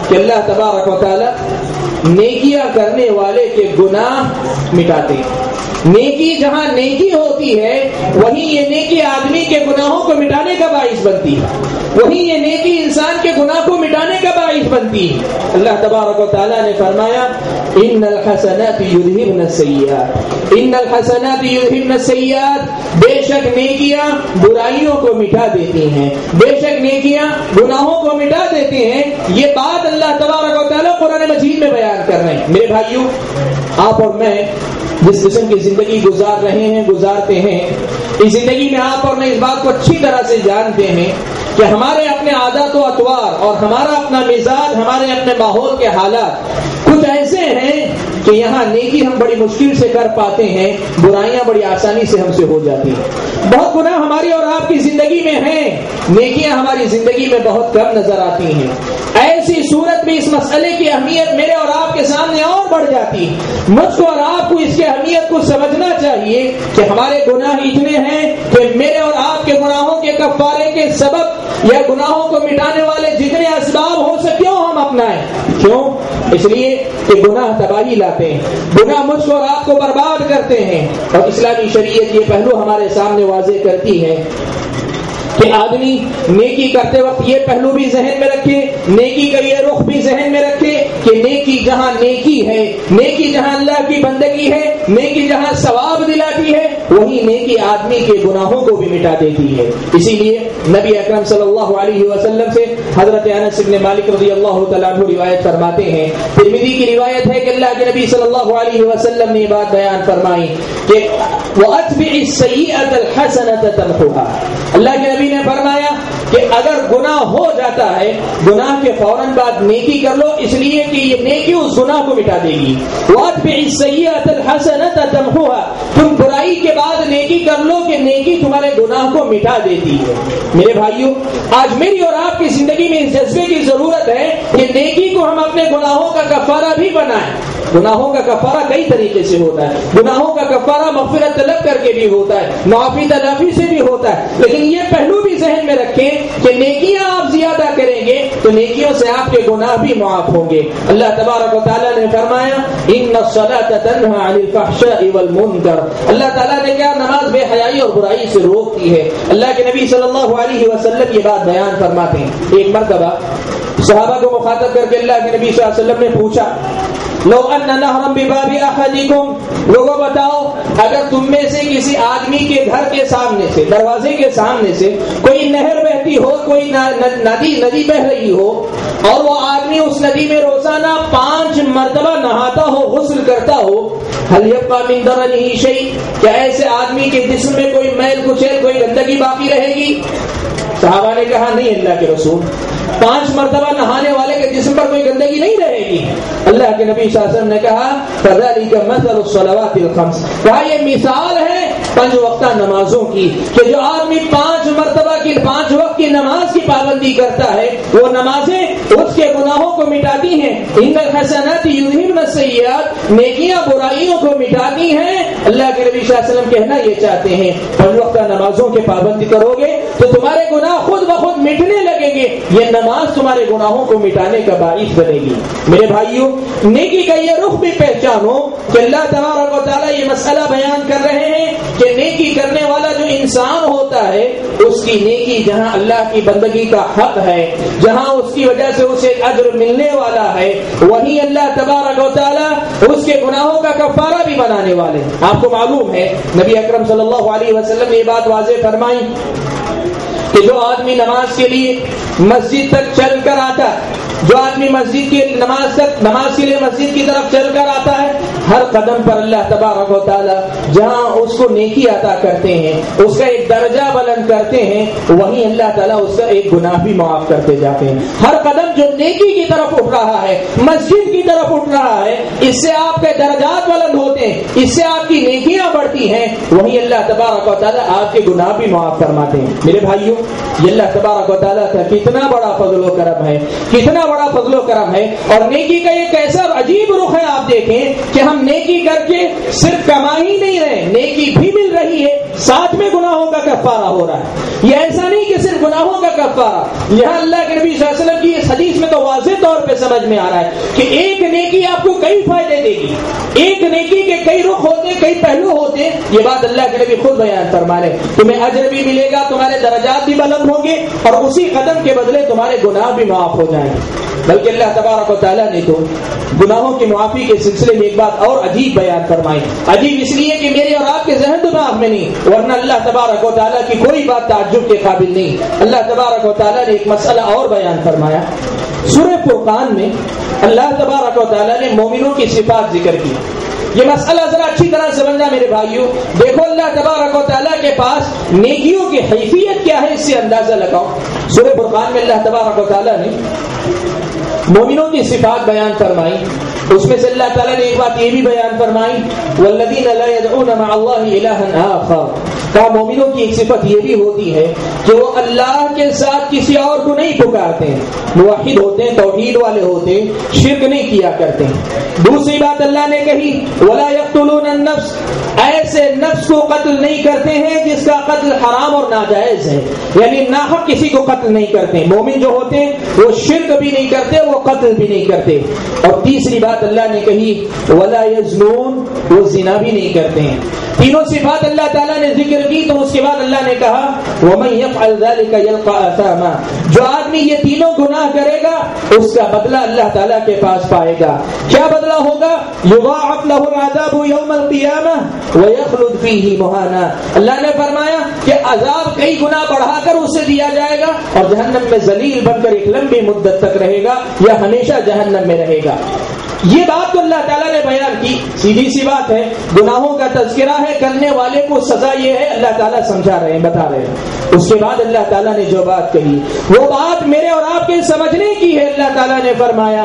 کہ اللہ تبارک و تعالی نیکیاں کرنے والے کے گناہ مٹاتے ہیں. نیکی جہاں نیکی ہوتی ہے وہیں یہ نیکی آدمی کے گناہوں کو مٹانے کا باعث بنتی ہے, وہیں یہ نیکی انسان کے گناہ کو مٹانے کا باعث بنتی ہے. اللہ تبارک و تعالیٰ نے فرمایا ان الحسنات یذہبن السیئات, ان الحسنات یذہبن السیئات, بے شک نیکیاں برائیوں کو مٹا دیتی ہیں, بے شک نیکیاں گناہوں کو مٹا دیتے ہیں. یہ بات اللہ تبارک و تعالیٰ قرآن مجید میں بیان کر رہے ہیں. میرے بھائیوں, آپ اور میں جس قسم کی زندگی گزار رہے ہیں, گزارتے ہیں, اس زندگی میں آپ اور میں اس بات کو اچھی طرح سے جانتے ہیں کہ ہمارے اپنے عادات و اطوار اور ہمارا اپنا مزاج, ہمارے اپنے ماحول کے حالات کچھ ایسے ہیں کہ یہاں نیکی ہم بڑی مشکل سے کر پاتے ہیں, برائیاں بڑی آسانی سے ہم سے ہو جاتی ہیں. بہت گناہ ہماری اور آپ کی زندگی میں ہیں, نیکیاں ہماری زندگی میں بہت کم نظر آتی ہیں. ایسی صورت میں اس مسئلے کی اہمیت میرے اور آپ کے سامنے اور بڑھ جاتی ہے. مجھ کو اور آپ کو اس کی اہمیت کو سمجھنا چاہیے کہ ہمارے گناہ اتنے ہیں کہ میرے اور آپ کے گناہوں کے کفارے کے سبب یا گناہوں کو مٹانے والے جتنے اسباب ہو سکے ہم اپنائیں. کیوں؟ اس لیے کہ گناہ تباہی لاتے ہیں, گناہ مجھ کو اور آپ کو برباد کرتے ہیں. اور اسلامی شریعت یہ پہلو ہمارے سامنے واضح کرتی ہے کہ آدمی نیکی کرتے وقت یہ پہلو بھی ذہن میں رکھے, نیکی کا یہ رخ بھی ذہن میں رکھے کہ نیکی جہاں نیکی ہے, نیکی جہاں اللہ کی بندگی ہے, نیکی جہاں ثواب دلاتی ہے, وہی نیکی آدمی کے گناہوں کو بھی مٹا دیتی ہے. اسی لیے نبی اکرم صلی اللہ علیہ وسلم سے حضرت انس بن مالک رضی اللہ تعالیٰ عنہ روایت فرماتے ہیں, ترمذی کی روایت ہے کہ اللہ کے نبی صلی اللہ علیہ وسلم نے بات بیان فرمائی کہ وَأَتْبِعِ السَّيِّئَةَ الْحَسَنَةَ تَمْحُوهَا. اللہ کے نبی نے فرمایا کہ اگر گناہ ہو جاتا ہے, گناہ کے فوراً بعد نیکی کر لو, اس لیے کہ یہ نیکی اس گناہ کو مٹا دے گی. وَأَتْبِعِ السَّيِّئَةَ الْحَسَنَةَ تَمْحُوهَا, تم نیکی تمہارے گناہ کو مٹا دیتی ہے۔ میرے بھائیوں، آج میری اور آپ کی زندگی میں اس جذبے کی ضرورت ہے کہ نیکی کو ہم اپنے گناہوں کا کفارہ بھی بنائیں۔ گناہوں کا کفارہ کئی طریقے سے ہوتا ہے، گناہوں کا کفارہ مغفرت طلب کر کے بھی ہوتا ہے، معافی تلافی سے بھی ہوتا ہے، لیکن یہ پہلو بھی ذہن میں رکھیں کہ نیکیاں آپ زیادہ کریں گے تو نیکیوں سے آپ کے گناہ بھی معاف ہوں گے۔ اللہ تبارک و تعالیٰ نے فرمایا ان الصلاۃ تنہی عن الفحشاء والمنکر، اللہ تعالیٰ نے کیا نماز بے حیائی اور برائی سے روکتی ہے۔ اللہ کے نبی صلی اللہ علیہ وسلم یہ بات بیان فرماتے ہیں۔ ایک مرتبہ صحابہ کو مخاطب کر کے اللہ کے نبی صلی اللہ علیہ وسلم نے پوچھا لو ان نہرا بباب احدکم، لوگوں بتاؤ اگر تم میں سے کسی آدمی کے گھر کے سامنے سے، دروازے کے سامنے سے کوئی نہر بہتی ہو، کوئی ندی بہ رہی ہو، اور وہ آدمی اس ندی میں روزانہ 5 مرتبہ نہاتا ہو، غسل کرتا ہو، هل يبقى من درنه شيء، کیا ایسے آدمی کے جسم میں کوئی میل کچیل، کوئی گندگی باقی رہے گی؟ صحابہ نے کہا نہیں اللہ کے رسول، 5 مرتبہ نہانے والے کے جسم پر کوئی گندگی نہیں رہے گی۔ اللہ کے نبی صلی اللہ علیہ وسلم نے کہا فذلك مثل الصلوات الخمس، کہا یہ مثال ہے 5 وقتہ نمازوں کی، کہ جو آدمی 5 مرتبہ کی 5 وقت کی نماز کی پابندی کرتا ہے وہ نمازیں اس کے گناہوں کو مٹاتی ہیں۔ ان الحسنات یذہبن السیئات، نیکیاں برائیوں کو مٹاتی ہیں۔ اللہ کے نبی صلی اللہ علیہ وسلم کہنا یہ چاہتے ہیں 5 وقتہ نمازوں کی پابندی کرو گے تو تمہارے گناہ خود بخود مٹنے لگیں گے، یہ نماز تمہارے گناہوں کو مٹانے کا باعث بنے گی۔ میرے بھائیوں، نیکی کا یہ رخ بھی پہچانو کہ اللہ تبارک و تعالیٰ یہ مسئلہ بیان کر رہے ہیں کہ نیکی کرنے والا جو انسان ہوتا ہے اس کی نیکی جہاں اللہ کی بندگی کا حق ہے، جہاں اس کی وجہ سے اسے اجر ملنے والا ہے، وہیں اللہ تبارک و تعالیٰ اس کے گناہوں کا کفارہ بھی بنانے والے ہیں۔ آپ کو معلوم ہے نبی اکرم صلی اللہ علیہ وسلم نے یہ بات واضح فرمائی کہ جو آدمی نماز کے لیے مسجد تک چل کر آتا ہے، جو آدمی مسجد کی نماز کے لیے مسجد کی طرف چل کر آتا ہے، ہر قدم پر اللہ تبارک و تعالی جہاں اس کو نیکی عطا کرتے ہیں، اس کا ایک درجہ بلند کرتے ہیں، وہیں اللہ تعالیٰ اس کا ایک گناہ بھی معاف کرتے جاتے ہیں۔ ہر قدم جو نیکی کی طرف اٹھ رہا ہے، مسجد کی طرف اٹھ رہا ہے، اس سے آپ کے درجات بلند ہوتے ہیں، اس سے آپ کی نیکیاں بڑھتی ہیں، وہیں اللہ تبارک و تعالیٰ آپ کے گناہ بھی معاف فرماتے ہیں۔ میرے بھائیوں، یہ اللہ تبارک و تعالیٰ کا کتنا بڑا فضل و کرم ہے، کتنا بڑا فضل و کرم ہے، اور نیکی کا ایک ایسا عجیب رخ ہے۔ آپ دیکھیں کہ ہم نیکی کر کے صرف کما ہی نہیں رہے، نیکی بھی مل رہی ہے، ساتھ میں گناہوں کا کفارہ ہو رہا ہے۔ یہ ایسا نہیں کہ صرف گناہوں کا کفارہ، یہاں اللہ کے نبی صلی اللہ علیہ وسلم کی اس حدیث میں تو واضح طور پہ سمجھ میں آ رہا ہے کہ ایک نیکی آپ کو کئی فائدے دے گی، ایک نیکی کے کئی رخ ہوتے ہیں، کئی پہلو ہوتے ہیں۔ یہ بات اللہ کے نبی خود بیان فرما رہے ہیں، تمہیں اجر بھی ملے گا، تمہارے درجات بھی بلند ہوں گے، اور اسی قدم کے بدلے تمہارے گناہ بھی معاف ہو جائیں گے۔ بلکہ اللہ تبارک و تعالیٰ نے تو گناہوں کی معافی کے سلسلے میں ایک بات اور عجیب بیان فرمائی، عجیب اس لیے کہ میرے اور آپ کے ذہن دماغ میں نہیں، ورنہ اللہ تبارک و تعالیٰ کی کوئی بات تعجب کے قابل نہیں۔ اللہ تبارک و تعالیٰ نے ایک مسئلہ اور بیان فرمایا سورہ فرقان میں۔ اللہ تبارک و تعالیٰ نے مومنوں کی صفات ذکر کی۔ یہ مسئلہ ذرا اچھی طرح سمجھنا میرے بھائیوں، دیکھو اللہ تبارک و تعالیٰ کے پاس نیکیوں کی حیثیت کیا ہے، اس سے اندازہ لگاؤ۔ سورہ فرقان میں اللہ تبارک و تعالیٰ نے مومنوں کی صفات بیان فرمائی، اس میں سے اللہ تعالیٰ نے ایک بات یہ بھی بیان فرمائی والذین لا يدعون مع اللہ الہا آخر، کہا مومنوں کی ایک صفت یہ بھی ہوتی ہے کہ وہ اللہ کے ساتھ کسی اور کو نہیں پکارتے ہیں، موحد ہوتے ہیں، توحید والے ہوتے ہیں، شرک نہیں کیا کرتے ہیں۔ دوسری بات اللہ نے کہی ولا يقتلون النفس، ایسے نفس کو قتل نہیں کرتے ہیں جس کا قتل حرام اور ناجائز ہے، یعنی ناحق کسی کو قتل نہیں کرتے۔ مومن جو ہوتے ہیں وہ شرک بھی نہیں کرتے، وہ قتل بھی نہیں کرتے۔ اور تیسری بات اللہ نے کہی ولا یزنون، وہ زنا بھی نہیں کرتے ہیں۔ تینوں صفات اللہ تعالیٰ نے ذکر کی، تو اس کے بعد اللہ نے کہا وَمَن يَفْعَلْ ذَلِكَ يَلْقَى أَثَامًا، جو آدمی یہ تینوں گناہ کرے گا اس کا بدلہ اللہ تعالیٰ کے پاس پائے گا۔ کیا بدلہ ہوگا؟ يُضَاعَفْ لَهُ الْعَذَابُ يَوْمَ الْقِيَامَةِ وَيَخْلُدْ فِيهِ مُهَانًا، اللہ نے فرمایا کہ عذاب کئی گنا بڑھا کر اسے دیا جائے گا اور جہنم میں ذلیل بن کر ایک لمبی مدت تک رہے گا یا ہمیشہ جہنم میں رہے گا۔ یہ بات تو اللہ تعالیٰ نے بیان کی، سیدھی سی بات ہے، گناہوں کا تذکرہ ہے، کرنے والے کو سزا یہ ہے، اللہ تعالیٰ سمجھا رہے ہیں، بتا رہے ہیں۔ اس کے بعد اللہ تعالیٰ نے جو بات کہی وہ بات میرے اور آپ کے سمجھنے کی ہے۔ اللہ تعالیٰ نے فرمایا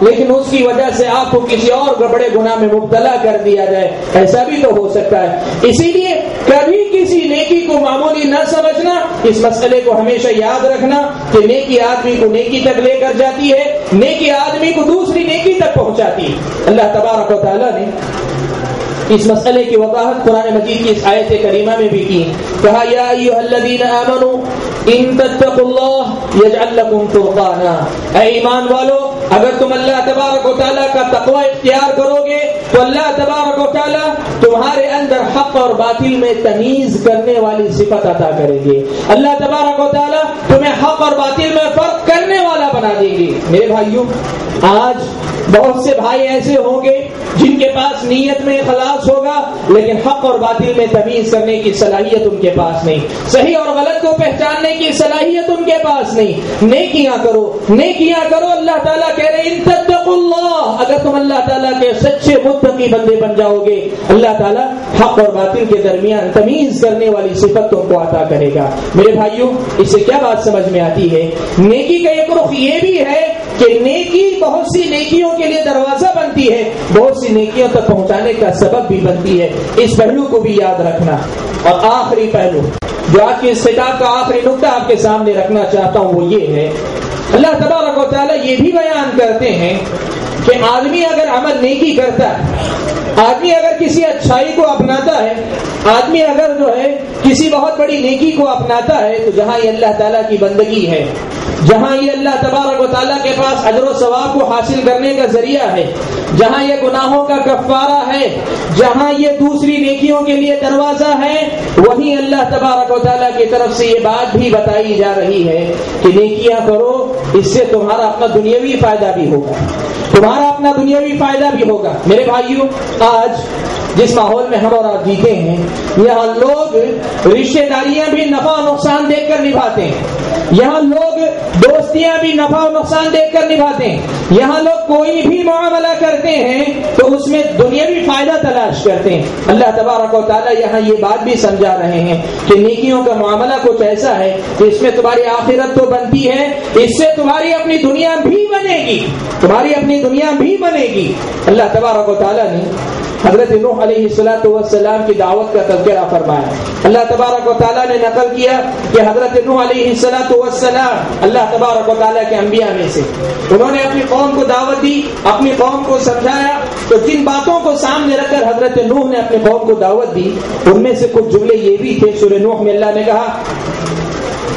لیکن اس کی وجہ سے آپ کو کسی اور بڑے گناہ میں مبتلا کر دیا جائے، ایسا بھی تو ہو سکتا ہے۔ اسی لیے کبھی کسی نیکی کو معمولی نہ سمجھنا، اس مسئلے کو ہمیشہ یاد رکھنا کہ نیکی آدمی کو نیکی تک لے کر جاتی ہے، نیکی آدمی کو دوسری نیکی تک پہنچاتی ہے۔ اللہ تبارک و تعالیٰ نے اس مسئلے کی وضاحت قرآن مجید کی اس آیت کریمہ میں بھی کی، کہا یا ایھا الذین آمنوا ان تتقوا اللہ یجعل لکم فرقانا، اے ایمان والو اگر تم اللہ تبارک و تعالیٰ کا تقوی اختیار کرو گے تو اللہ تبارک و تعالیٰ تمہارے اندر حق اور باطل میں تمیز کرنے والی صفت عطا کریں گے۔ اللہ تبارک و تعالیٰ تمہیں حق اور باطل میں فرق کرنے والا بنا دیں گے۔ میرے بھائیوں، آج بہت سے بھائی ایسے ہوں گے جن کے پاس نیت میں اخلاص ہوگا لیکن حق اور باطل میں تمیز کرنے کی صلاحیت ان کے پاس نہیں، صحیح اور غلط کو پہچاننے کی صلاحیت ان کے پاس نہیں۔ نیکیاں کرو، نیکیاں کرو، اللہ تعالیٰ کہہ رہے ان تتقوا اللہ، اگر تم اللہ تعالیٰ کے سچے متقی بندے بن جاؤ گے اللہ تعالیٰ حق اور باطل کے درمیان تمیز کرنے والی صفت تم کو عطا کرے گا۔ میرے بھائیوں، اس سے کیا بات سمجھ میں آتی ہے؟ نیکی کا ایک رخ یہ بھی ہے کہ نیکی بہت سی نیکیوں کے لیے دروازہ بنتی ہے، بہت سی نیکیوں تک پہنچانے کا سبب بھی بنتی ہے، اس پہلو کو بھی یاد رکھنا۔ اور آخری پہلو جو آج کے اس خطاب کا آخری نقطہ آپ کے سامنے رکھنا چاہتا ہوں وہ یہ ہے، اللہ تبارک و تعالیٰ یہ بھی بیان کرتے ہیں کہ آدمی اگر عمل نیکی کرتا ہے، آدمی اگر کسی اچھائی کو اپناتا ہے، آدمی اگر جو ہے کسی بہت بڑی نیکی کو اپناتا ہے تو جہاں یہ اللہ تعالیٰ کی بندگی ہے، جہاں یہ اللہ تبارک و تعالیٰ کے پاس اجر و ثواب کو حاصل کرنے کا ذریعہ ہے، جہاں یہ گناہوں کا کفارہ ہے، جہاں یہ دوسری نیکیوں کے لیے دروازہ ہے، وہیں اللہ تبارک و تعالیٰ کی طرف سے یہ بات بھی بتائی جا رہی ہے کہ نیکیاں کرو، اس سے تمہارا اپنا دنیاوی فائدہ بھی ہوگا، تمہارا اپنا دنیاوی فائدہ بھی ہوگا۔ میرے بھائیوں، آج جس ماحول میں ہم اور آپ جیتے ہیں یہاں لوگ رشتہ داریاں بھی نفع و نقصان دیکھ کر نبھاتے ہیں، یہاں لوگ دوستیاں بھی نفع و نقصان دیکھ کر نبھاتے ہیں، یہاں لوگ کوئی بھی معاملہ کرتے ہیں تو اس میں دنیاوی فائدہ تلاش کرتے ہیں۔ اللہ تبارک و تعالیٰ یہاں یہ بات بھی سمجھا رہے ہیں کہ نیکیوں کا معاملہ کچھ ایسا ہے کہ اس میں تمہاری آخرت تو بنتی ہے، اس سے تمہاری اپنی دنیا بھی بنے گی، تمہاری اپنی دنیا بھی بنے گی۔ اللہ تبارک و تعالیٰ نے حضرت نوح علیہ السلام کی دعوت کا تذکرہ فرمایا۔ اللہ تبارک و تعالیٰ نے نقل کیا کہ حضرت نوح علیہ السلام اللہ تبارک و تعالیٰ کے انبیاء میں سے، انہوں نے اپنی قوم کو دعوت دی، اپنی قوم کو سمجھایا، تو جن باتوں کو سامنے رکھ کر حضرت نوح نے اپنی قوم کو دعوت دی ان میں سے کچھ جملے یہ بھی تھے۔ سورہ نوح میں اللہ نے کہا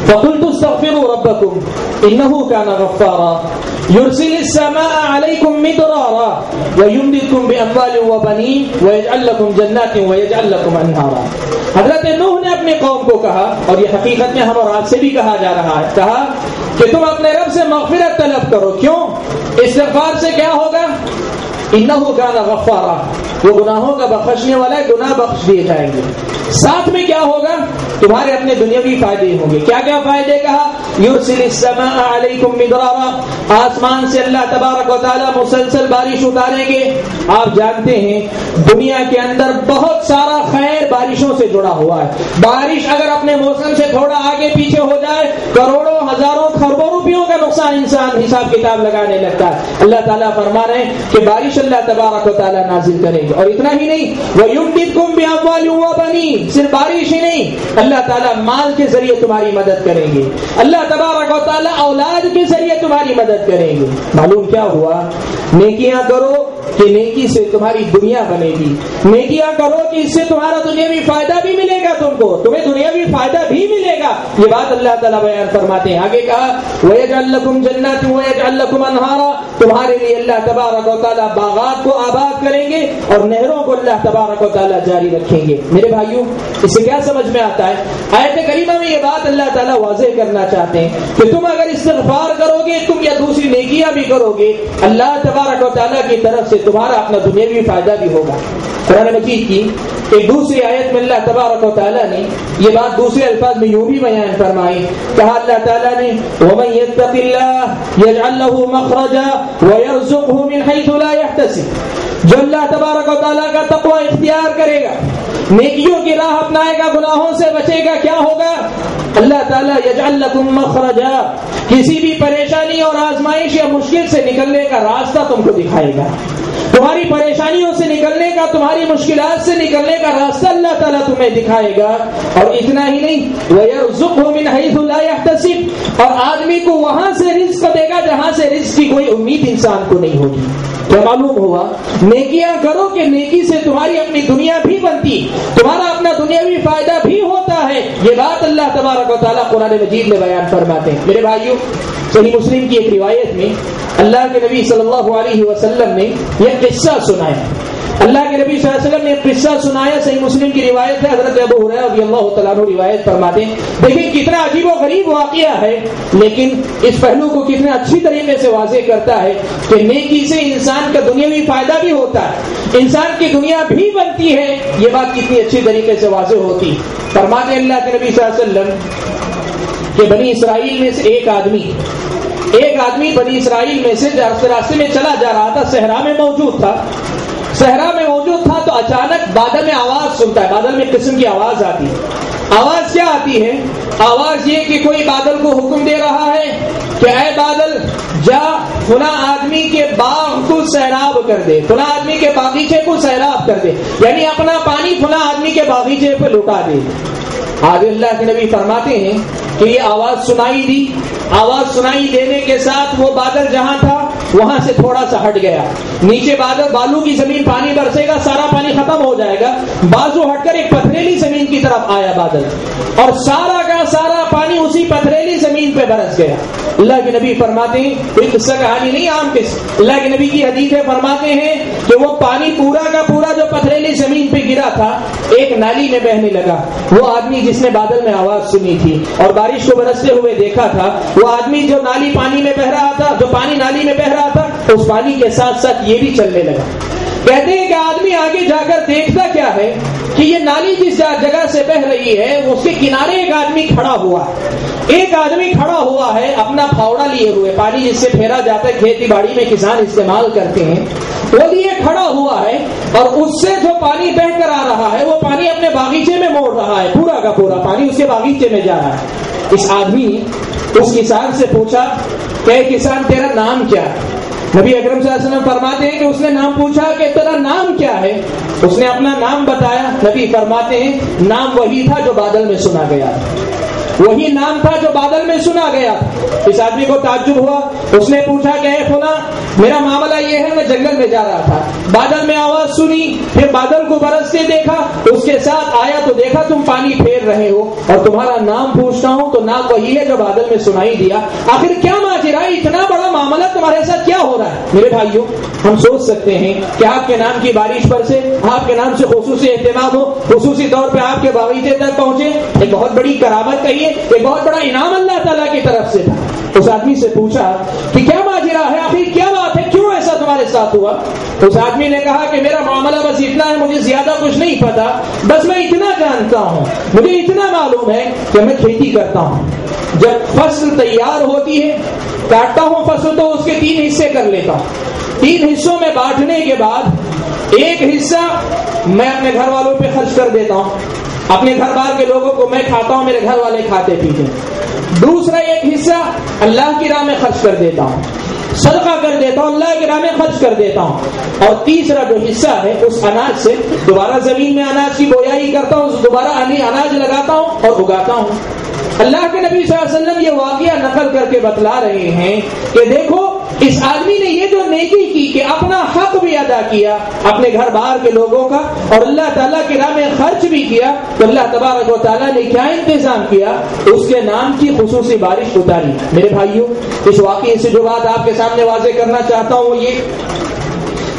فَقُلْتُ اسْتَغْفِرُوا رَبَّكُمْ إِنَّهُ كَانَ غَفَّارًا يُرْسِلِ السَّمَاءَ عَلَيْكُمْ مِدْرَارًا وَيُمْدِدْكُمْ بِأَمْوَالٍ وَبَنِينَ وَيَجْعَلْ لَكُمْ جَنَّاتٍ وَيَجْعَلْ لَكُمْ أَنْهَارًا۔ حضرت نوح نے اپنے قوم کو کہا، اور یہ حقیقت میں ہم اور آپ سے بھی کہا جا رہا ہے، کہا کہ تم اپنے رب سے مغفرت طلب کرو۔ کیوں؟ استغفار سے کیا ہوگا؟ انہو کان غفارا، وہ گناہوں کا بخشنے والا ہے، گناہ بخش دیے جائیں گے۔ ساتھ میں کیا ہوگا؟ تمہارے اپنے دنیاوی فائدے ہوں گے۔ کیا کیا فائدے؟ کہا یرسل السماء علیکم مدرارا، آسمان سے اللہ تبارک و تعالیٰ مسلسل بارش اتاریں گے۔ آپ جانتے ہیں دنیا کے اندر بہت سارا خیر بارشوں سے جڑا ہوا ہے۔ بارش اگر اپنے موسم سے تھوڑا آگے پیچھے ہو جائے کروڑوں ہزاروں خربوں روپیوں کا نقصان انسان حساب کتاب لگانے لگتا ہے۔ اللہ تعالیٰ فرما رہے ہیں کہ بارش اللہ تبارک و تعالیٰ نازل کریں گے، اور اتنا ہی نہیں وَيُمْدِدْكُمْ بِأَمْوَالٍ وَبَنِينَ، صرف بارش ہی نہیں، اللہ تعالیٰ مال کے ذریعے تمہاری مدد کریں گے، اللہ تبارک و تعالیٰ اولاد کے ذریعے تمہاری مدد کریں گے۔ معلوم کیا ہوا؟ نیکیاں کرو کہ نیکی سے تمہاری دنیا بنے گی، نیکیاں کرو کہ اس سے تمہارا دنیاوی فائدہ بھی ملے گا، تم کو تمہیں دنیاوی فائدہ بھی ملے گا۔ یہ بات اللہ تعالیٰ بیان فرماتے ہیں۔ آگے کہا وَيَجْعَلْ لَكُمْ جَنَّاتٍ وَيَجْعَلْ لَكُمْ أَنْهَارًا، تمہارے لیے اللہ تبارک و تعالیٰ باغات کو آباد کریں گے اور نہروں کو اللہ تبارک و تعالیٰ جاری رکھیں گے۔ میرے بھائیوں، اس سے کیا سمجھ میں آتا ہے؟ آیت کریمہ میں یہ بات اللہ تعالیٰ واضح کرنا چاہتے ہیں کہ تم اگر استغفار کرو گے، تم یا دوسری نیکیاں بھی کرو گے، اللہ تبارک و تعالیٰ کی طرف سے تمہارا اپنا دنیاوی فائدہ بھی ہوگا، قرآن مجید کی ایک دوسری آیت میں اللہ تبارک و تعالیٰ نے یہ بات دوسرے الفاظ میں یوں بھی بیان فرمائی. کہا اللہ تعالیٰ نے وَمَن يَتَّقِ اللَّهَ يَجْعَل لَّهُ مَخْرَجًا وَيَرْزُقْهُ مِنْ حَيْثُ لَا يَحْتَسِبُ. جو اللہ تبارک و تعالیٰ کا تقوی اختیار کرے گا, نیکیوں کی راہ اپنائے گا, گناہوں سے بچے گا, کیا ہوگا؟ اللہ تعالیٰ یجعل لکم مخرجا, کسی بھی پریشانی اور آزمائش یا مشکل سے نکلنے کا راستہ تم کو دکھائے گا. تمہاری پریشانیوں سے نکلنے کا, تمہاری مشکلات سے نکلنے کا راستہ اللہ تعالیٰ تمہیں دکھائے گا. اور اتنا ہی نہیں, وَيَرْزُقْهُ مِنْ حَيْثُ لَا يَحْتَسِبُ, اور آدمی کو وہاں سے رزق دے گا جہاں سے رزق کی کوئی امید انسان کو نہیں ہوگی. کیا معلوم ہوا؟ نیکیاں کرو کہ نیکی سے تمہاری اپنی دنیا بھی بنتی, تمہارا اپنا دنیاوی فائدہ بھی ہوتا ہے. یہ بات اللہ تبارک و تعالیٰ قرآن مجید میں بیان فرماتے ہیں. میرے بھائیوں, صحیح مسلم کی ایک روایت میں اللہ کے نبی صلی اللہ علیہ وسلم نے یہ قصہ سنایا. اللہ کے نبی صلی اللہ علیہ وسلم نے ایک قصہ سنایا. صحیح مسلم کی روایت ہے, حضرت ابو ہریرہ رضی اللہ تعالیٰ عنہ روایت فرماتے ہیں. دیکھیں کتنا عجیب و غریب واقعہ ہے, لیکن اس پہلو کو کتنے اچھی طریقے سے واضح کرتا ہے کہ نیکی سے انسان کا دنیاوی فائدہ بھی ہوتا ہے, انسان کی دنیا بھی بنتی ہے. یہ بات کتنی اچھی طریقے سے واضح ہوتی. فرماتے اللہ کے نبی صلی اللہ علیہ وسلم کہ بنی اسرائیل میں سے ایک آدمی بنی اسرائیل میں سے راستے میں چلا جا رہا تھا, صحرا میں موجود تھا تو اچانک بادل میں آواز سنتا ہے. بادل میں قسم کی آواز آتی ہے. آواز کیا آتی ہے؟ آواز یہ کہ کوئی بادل کو حکم دے رہا ہے کہ اے بادل جا فلاں آدمی کے باغ کو سیراب کر دے, فلاں آدمی کے باغیچے کو سیراب کر دے, یعنی اپنا پانی فلاں آدمی کے باغیچے پہ لٹا دے. آگے اللہ کے نبی فرماتے ہیں کہ یہ آواز سنائی دینے کے ساتھ وہ بادل جہاں تھا وہاں سے تھوڑا سا ہٹ گیا. نیچے بالو کی زمین پانی برسے گا, سارا پانی ختم ہو جائے گا. بازو ہٹ کر ایک پتھریلی زمین کی طرف آیا بادل, اور سارا کا سارا پانی اسی پتھریلی زمین پہ برس گیا. اللہ کے نبی فرماتے ہیں, کوئی قصہ کہانی نہیں, عام قصہ. اللہ کے نبی کی حدیث فرماتے ہیں کہ وہ پانی پورا کا پورا جو پتھریلی زمین پہ گرا تھا ایک نالی میں بہنے لگا. وہ آدمی جس نے بادل میں آواز سنی تھی اور بارش کو برستے ہوئے دیکھا تھا, وہ آدمی جو پانی میں بہ رہا تھا, جو پانی نالی میں بہ رہا تھا, اس پانی کے ساتھ ساتھ یہ بھی چلنے لگا. کہتے ہیں کہ آدمی آگے جا کر دیکھتا کیا ہے کہ یہ نالی جس جگہ سے بہ رہی ہے اس کے کنارے ایک آدمی کھڑا ہوا ہے, اپنا پھاوڑا لیے ہوئے, پانی جس سے پھیرا جاتا ہے کھیتی باڑی میں کسان استعمال کرتے ہیں, وہ لیے کھڑا ہوا ہے, اور اس سے جو پانی بہ کر آ رہا ہے وہ پانی اپنے باغیچے میں موڑ رہا ہے. پورا کا پورا پانی اس کے باغیچے میں جا رہا ہے. اس آدمی اس کسان سے پوچھا کہ کسان تیرا نام کیا ہے؟ نبی اکرم صلی اللہ علیہ وسلم فرماتے ہیں کہ اس نے نام پوچھا کہ تیرا نام کیا ہے؟ اس نے اپنا نام بتایا. نبی فرماتے ہیں نام وہی تھا جو بادل میں سنا گیا, وہی نام تھا جو بادل میں سنا گیا. اس آدمی کو تعجب ہوا. اس نے پوچھا کہ اے فلاں, میرا معاملہ یہ ہے, میں جنگل میں جا رہا تھا, بادل میں آواز سنی, پھر بادل کو برستے دیکھا, اس کے ساتھ آیا تو دیکھا تم پانی پھیر رہے ہو, اور تمہارا نام پوچھتا ہوں تو نام وہی ہے جو بادل میں سنائی دیا. آخر کیا ماجرا ہے, اتنا بڑا معاملہ تمہارے ساتھ کیا ہو رہا ہے؟ میرے بھائیوں, ہم سوچ سکتے ہیں کہ آپ کے نام کی بارش پر سے, آپ کے نام سے خصوصی اہتمام ہو, خصوصی طور پہ آپ کے باغیچے تک پہنچے, ایک بہت بڑی کرامت کہیے, ایک بہت بڑا انعام اللہ تعالیٰ کی طرف سے تھا. اس آدمی سے پوچھا کہ کیا ماجرا ہے, آخر کیا بات ہے, کیوں ایسا تمہارے ساتھ ہوا؟ اس آدمی نے کہا کہ میرا معاملہ بس اتنا ہے, مجھے زیادہ کچھ نہیں پتا, بس میں اتنا جانتا ہوں, مجھے اتنا معلوم ہے کہ میں کھیتی کرتا ہوں. جب فصل تیار ہوتی ہے, کاٹتا ہوں فصل تو اس کے 3 حصے کر لیتا ہوں. 3 حصوں میں بانٹنے کے بعد ایک حصہ میں اپنے گھر والوں پہ خرچ کر دیتا ہوں, اپنے گھر بار کے لوگوں کو میں کھاتا ہوں, میرے گھر والے کھاتے پیتے. دوسرا ایک حصہ اللہ کی راہ میں خرچ کر دیتا ہوں, صدقہ کر دیتا ہوں, اللہ کی راہ میں خرچ کر دیتا ہوں. اور تیسرا جو حصہ ہے اس اناج سے دوبارہ زمین میں اناج کی بویائی کرتا ہوں, دوبارہ اناج لگاتا ہوں اور اگاتا ہوں. اللہ کے نبی صلی اللہ علیہ وسلم یہ واقعہ نقل کر کے بتلا رہے ہیں کہ دیکھو اس آدمی نے یہ جو نیکی کی کہ اپنا حق بھی ادا کیا اپنے گھر بار کے لوگوں کا, اور اللہ تعالیٰ کی راہ میں خرچ بھی کیا, تو اللہ تبارک و تعالیٰ نے کیا انتظام کیا, اس کے نام کی خصوصی بارش اتاری. میرے بھائیوں, اس واقعے سے جو بات آپ کے سامنے واضح کرنا چاہتا ہوں وہ یہ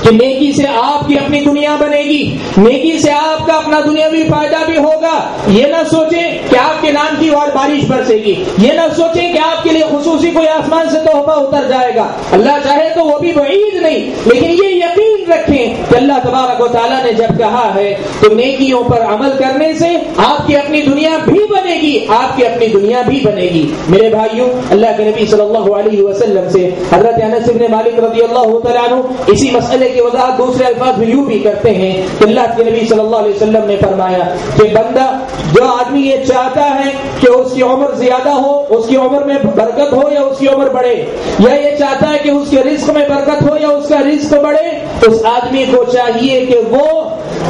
کہ نیکی سے آپ کی اپنی دنیا بنے گی, نیکی سے آپ کا اپنا دنیاوی فائدہ بھی ہوگا. یہ نہ سوچیں کہ آپ کے نام کی اور بارش برسے گی, یہ نہ سوچیں کہ آپ کے لیے خصوصی کوئی آسمان سے تحفہ اتر جائے گا. اللہ چاہے تو وہ بھی بعید نہیں, لیکن یہ یقین یقین رکھیں کہ اللہ تبارک و تعالیٰ نے جب کہا ہے تو نیکیوں پر عمل کرنے سے آپ کی اپنی دنیا بھی بنے گی، آپ کی اپنی دنیا بھی بنے گی۔ میرے بھائیوں، اللہ کے نبی صلی اللہ علیہ وسلم سے حضرت انس بن مالک رضی اللہ تعالیٰ عنہ اسی مسئلے کی وضاحت دوسرے الفاظ میں یوں بھی کرتے ہیں کہ اللہ کے نبی صلی اللہ علیہ وسلم نے فرمایا کہ بندہ، جو آدمی یہ چاہتا ہے کہ اس کی عمر زیادہ ہو، اس کی عمر میں برکت ہو یا اس کی عمر بڑھے، یا یہ چاہتا ہے کہ اس کے رزق میں برکت ہو یا اس کا رزق بڑھے، اس آدمی کو چاہیے کہ وہ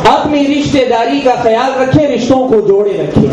اپنی رشتہ داری کا خیال رکھے، رشتوں کو جوڑے رکھے،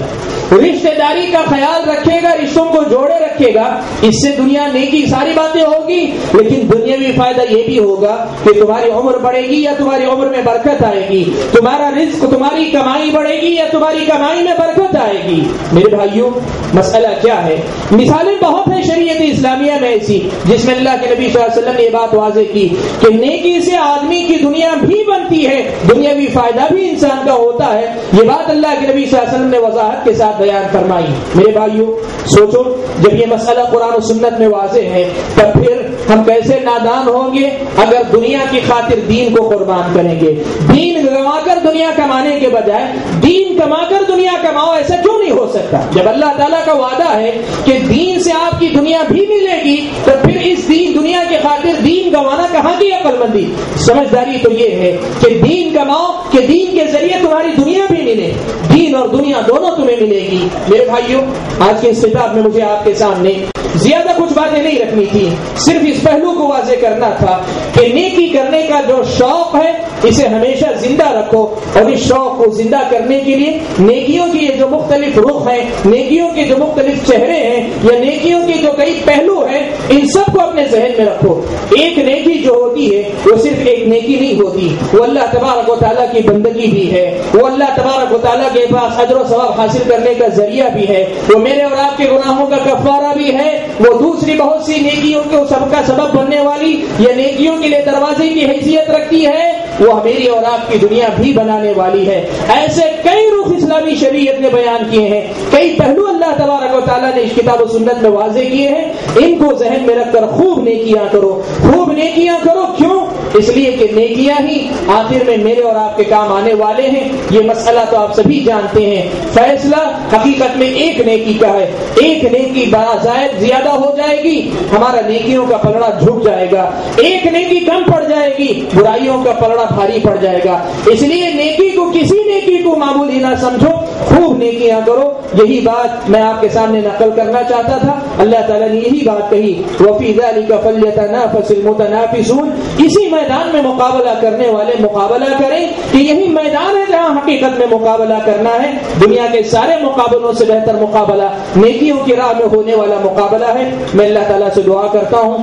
رشتہ داری کا خیال رکھے گا، رشتوں کو جوڑے رکھے گا۔ اس سے دنیا نیکی ساری باتیں ہوگی، لیکن دنیاوی فائدہ یہ بھی ہوگا کہ تمہاری عمر بڑھے گی یا تمہاری عمر میں برکت آئے گی، تمہارا رزق، تمہاری کمائی بڑھے گی یا تمہاری کمائی میں برکت آئے گی۔ میرے بھائیوں، مسئلہ کیا ہے؟ مثالیں بہت ہیں شریعت اسلامیہ میں ایسی جس میں اللہ کے نبی صلی اللہ علیہ وسلم نے یہ بات واضح کی کہ نیکی سے آدمی کی دنیا بھی بنتی ہے، دنیاوی فائدہ بھی انسان کا ہوتا ہے۔ یہ بات اللہ کے نبی صلی اللہ علیہ وسلم نے وضاحت کے ساتھ بیان فرمائی۔ میرے بھائیوں، سوچو، جب یہ مسئلہ قرآن و سنت میں واضح ہے تب پھر ہم کیسے نادان ہوں گے اگر دنیا کی خاطر دین کو قربان کریں گے؟ دین گنوا کر دنیا کمانے کے بجائے دین کما کر دنیا کماؤ، ایسا کیوں نہیں ہو سکتا؟ جب اللہ تعالیٰ کا وعدہ ہے کہ دین سے آپ کی دنیا بھی ملے گی تو پھر اس دین دنیا کے خاطر دین گنوانا کہاں کی عقل مندی؟ سمجھداری تو یہ ہے کہ دین کماؤ کہ دین کے ذریعے تمہاری دنیا بھی ملے، دین اور دنیا دونوں تمہیں ملے گی۔ میرے بھائیوں، آج کے اس خطاب میں مجھے آپ کے سامنے زیادہ کچھ باتیں نہیں رکھنی تھی، صرف اس پہلو کو واضح کرنا تھا کہ نیکی کرنے کا جو شوق ہے اسے ہمیشہ زندہ رکھو، اور اس شوق کو زندہ کرنے کے لیے نیکیوں کی جو مختلف رخ ہیں، نیکیوں کے جو مختلف چہرے ہیں یا نیکیوں کے جو کئی پہلو ہیں، ان سب کو اپنے ذہن میں رکھو۔ ایک نیکی جو ہوتی ہے وہ صرف ایک نیکی نہیں ہوتی، وہ اللہ تبارک و تعالیٰ کی بندگی بھی ہے، وہ اللہ تبارک و تعالیٰ کے پاس اجر و ثواب حاصل کرنے کا ذریعہ بھی ہے، وہ میرے اور آپ کے گناہوں کا کفارہ بھی ہے، وہ دوسری بہت سی نیکیوں کو سب کا سبب بننے والی یا نیکیوں کے لیے دروازے کی حیثیت رکھتی ہے، وہ میری اور آپ کی دنیا بھی بنانے والی ہے۔ ایسے کئی رخ اسلامی شریعت نے بیان کیے ہیں، کئی پہلو اللہ تبارک و تعالیٰ نے اس کتاب و سنت میں واضح کیے ہیں، ان کو ذہن میں رکھ کر خوب نیکیاں کرو، خوب نیکیاں کرو۔ کیوں؟ اس لیے کہ نیکیاں ہی آخر میں میرے اور آپ کے کام آنے والے ہیں۔ یہ مسئلہ تو آپ سبھی جانتے ہیں، فیصلہ حقیقت میں ایک نیکی کا ہے، ایک نیکی زائد زیادہ ہو جائے گی، ہمارا نیکیوں کا پلڑا جھک جائے گا، ایک نیکی کم پڑ جائے گی، برائیوں کا پلڑا بھاری پڑ جائے گا۔ اس لیے نیکی کو، کسی نیکی کو معمولی نہ سمجھو، خوب نیکیاں کرو۔ یہی بات میں آپ کے سامنے نقل کرنا چاہتا تھا۔ اللہ تعالیٰ نے یہی بات کہی، وَفِي ذَلِكَ فَلْيَتَنَافَسِ الْمُتَنَافِسُونَ، اسی میدان میں مقابلہ کرنے والے مقابلہ کریں، کہ یہی میدان ہے جہاں حقیقت میں مقابلہ کرنا ہے۔ دنیا کے سارے مقابلوں سے بہتر مقابلہ نیکیوں کی راہ میں ہونے والا مقابلہ ہے۔ میں اللہ تعالیٰ سے دعا کرتا ہوں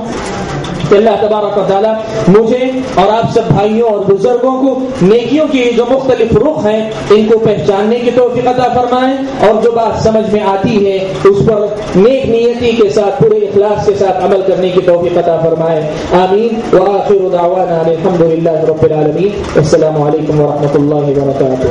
کہ اللہ تبارک و تعالیٰ مجھے اور آپ سب بھائیوں اور بزرگوں کو نیکیوں کی جو مختلف رخ ہیں ان کو پہچاننے کی توفیق عطا فرمائیں، اور جو بات سمجھ میں آتی ہے اس پر نیک نیتی کے ساتھ، پورے اخلاص کے ساتھ عمل کرنے کی توفیق عطا فرمائیں۔ آمین۔ وآخر دعوانا الحمد للہ رب العالمین۔ السلام علیکم ورحمۃ اللہ وبرکاتہ۔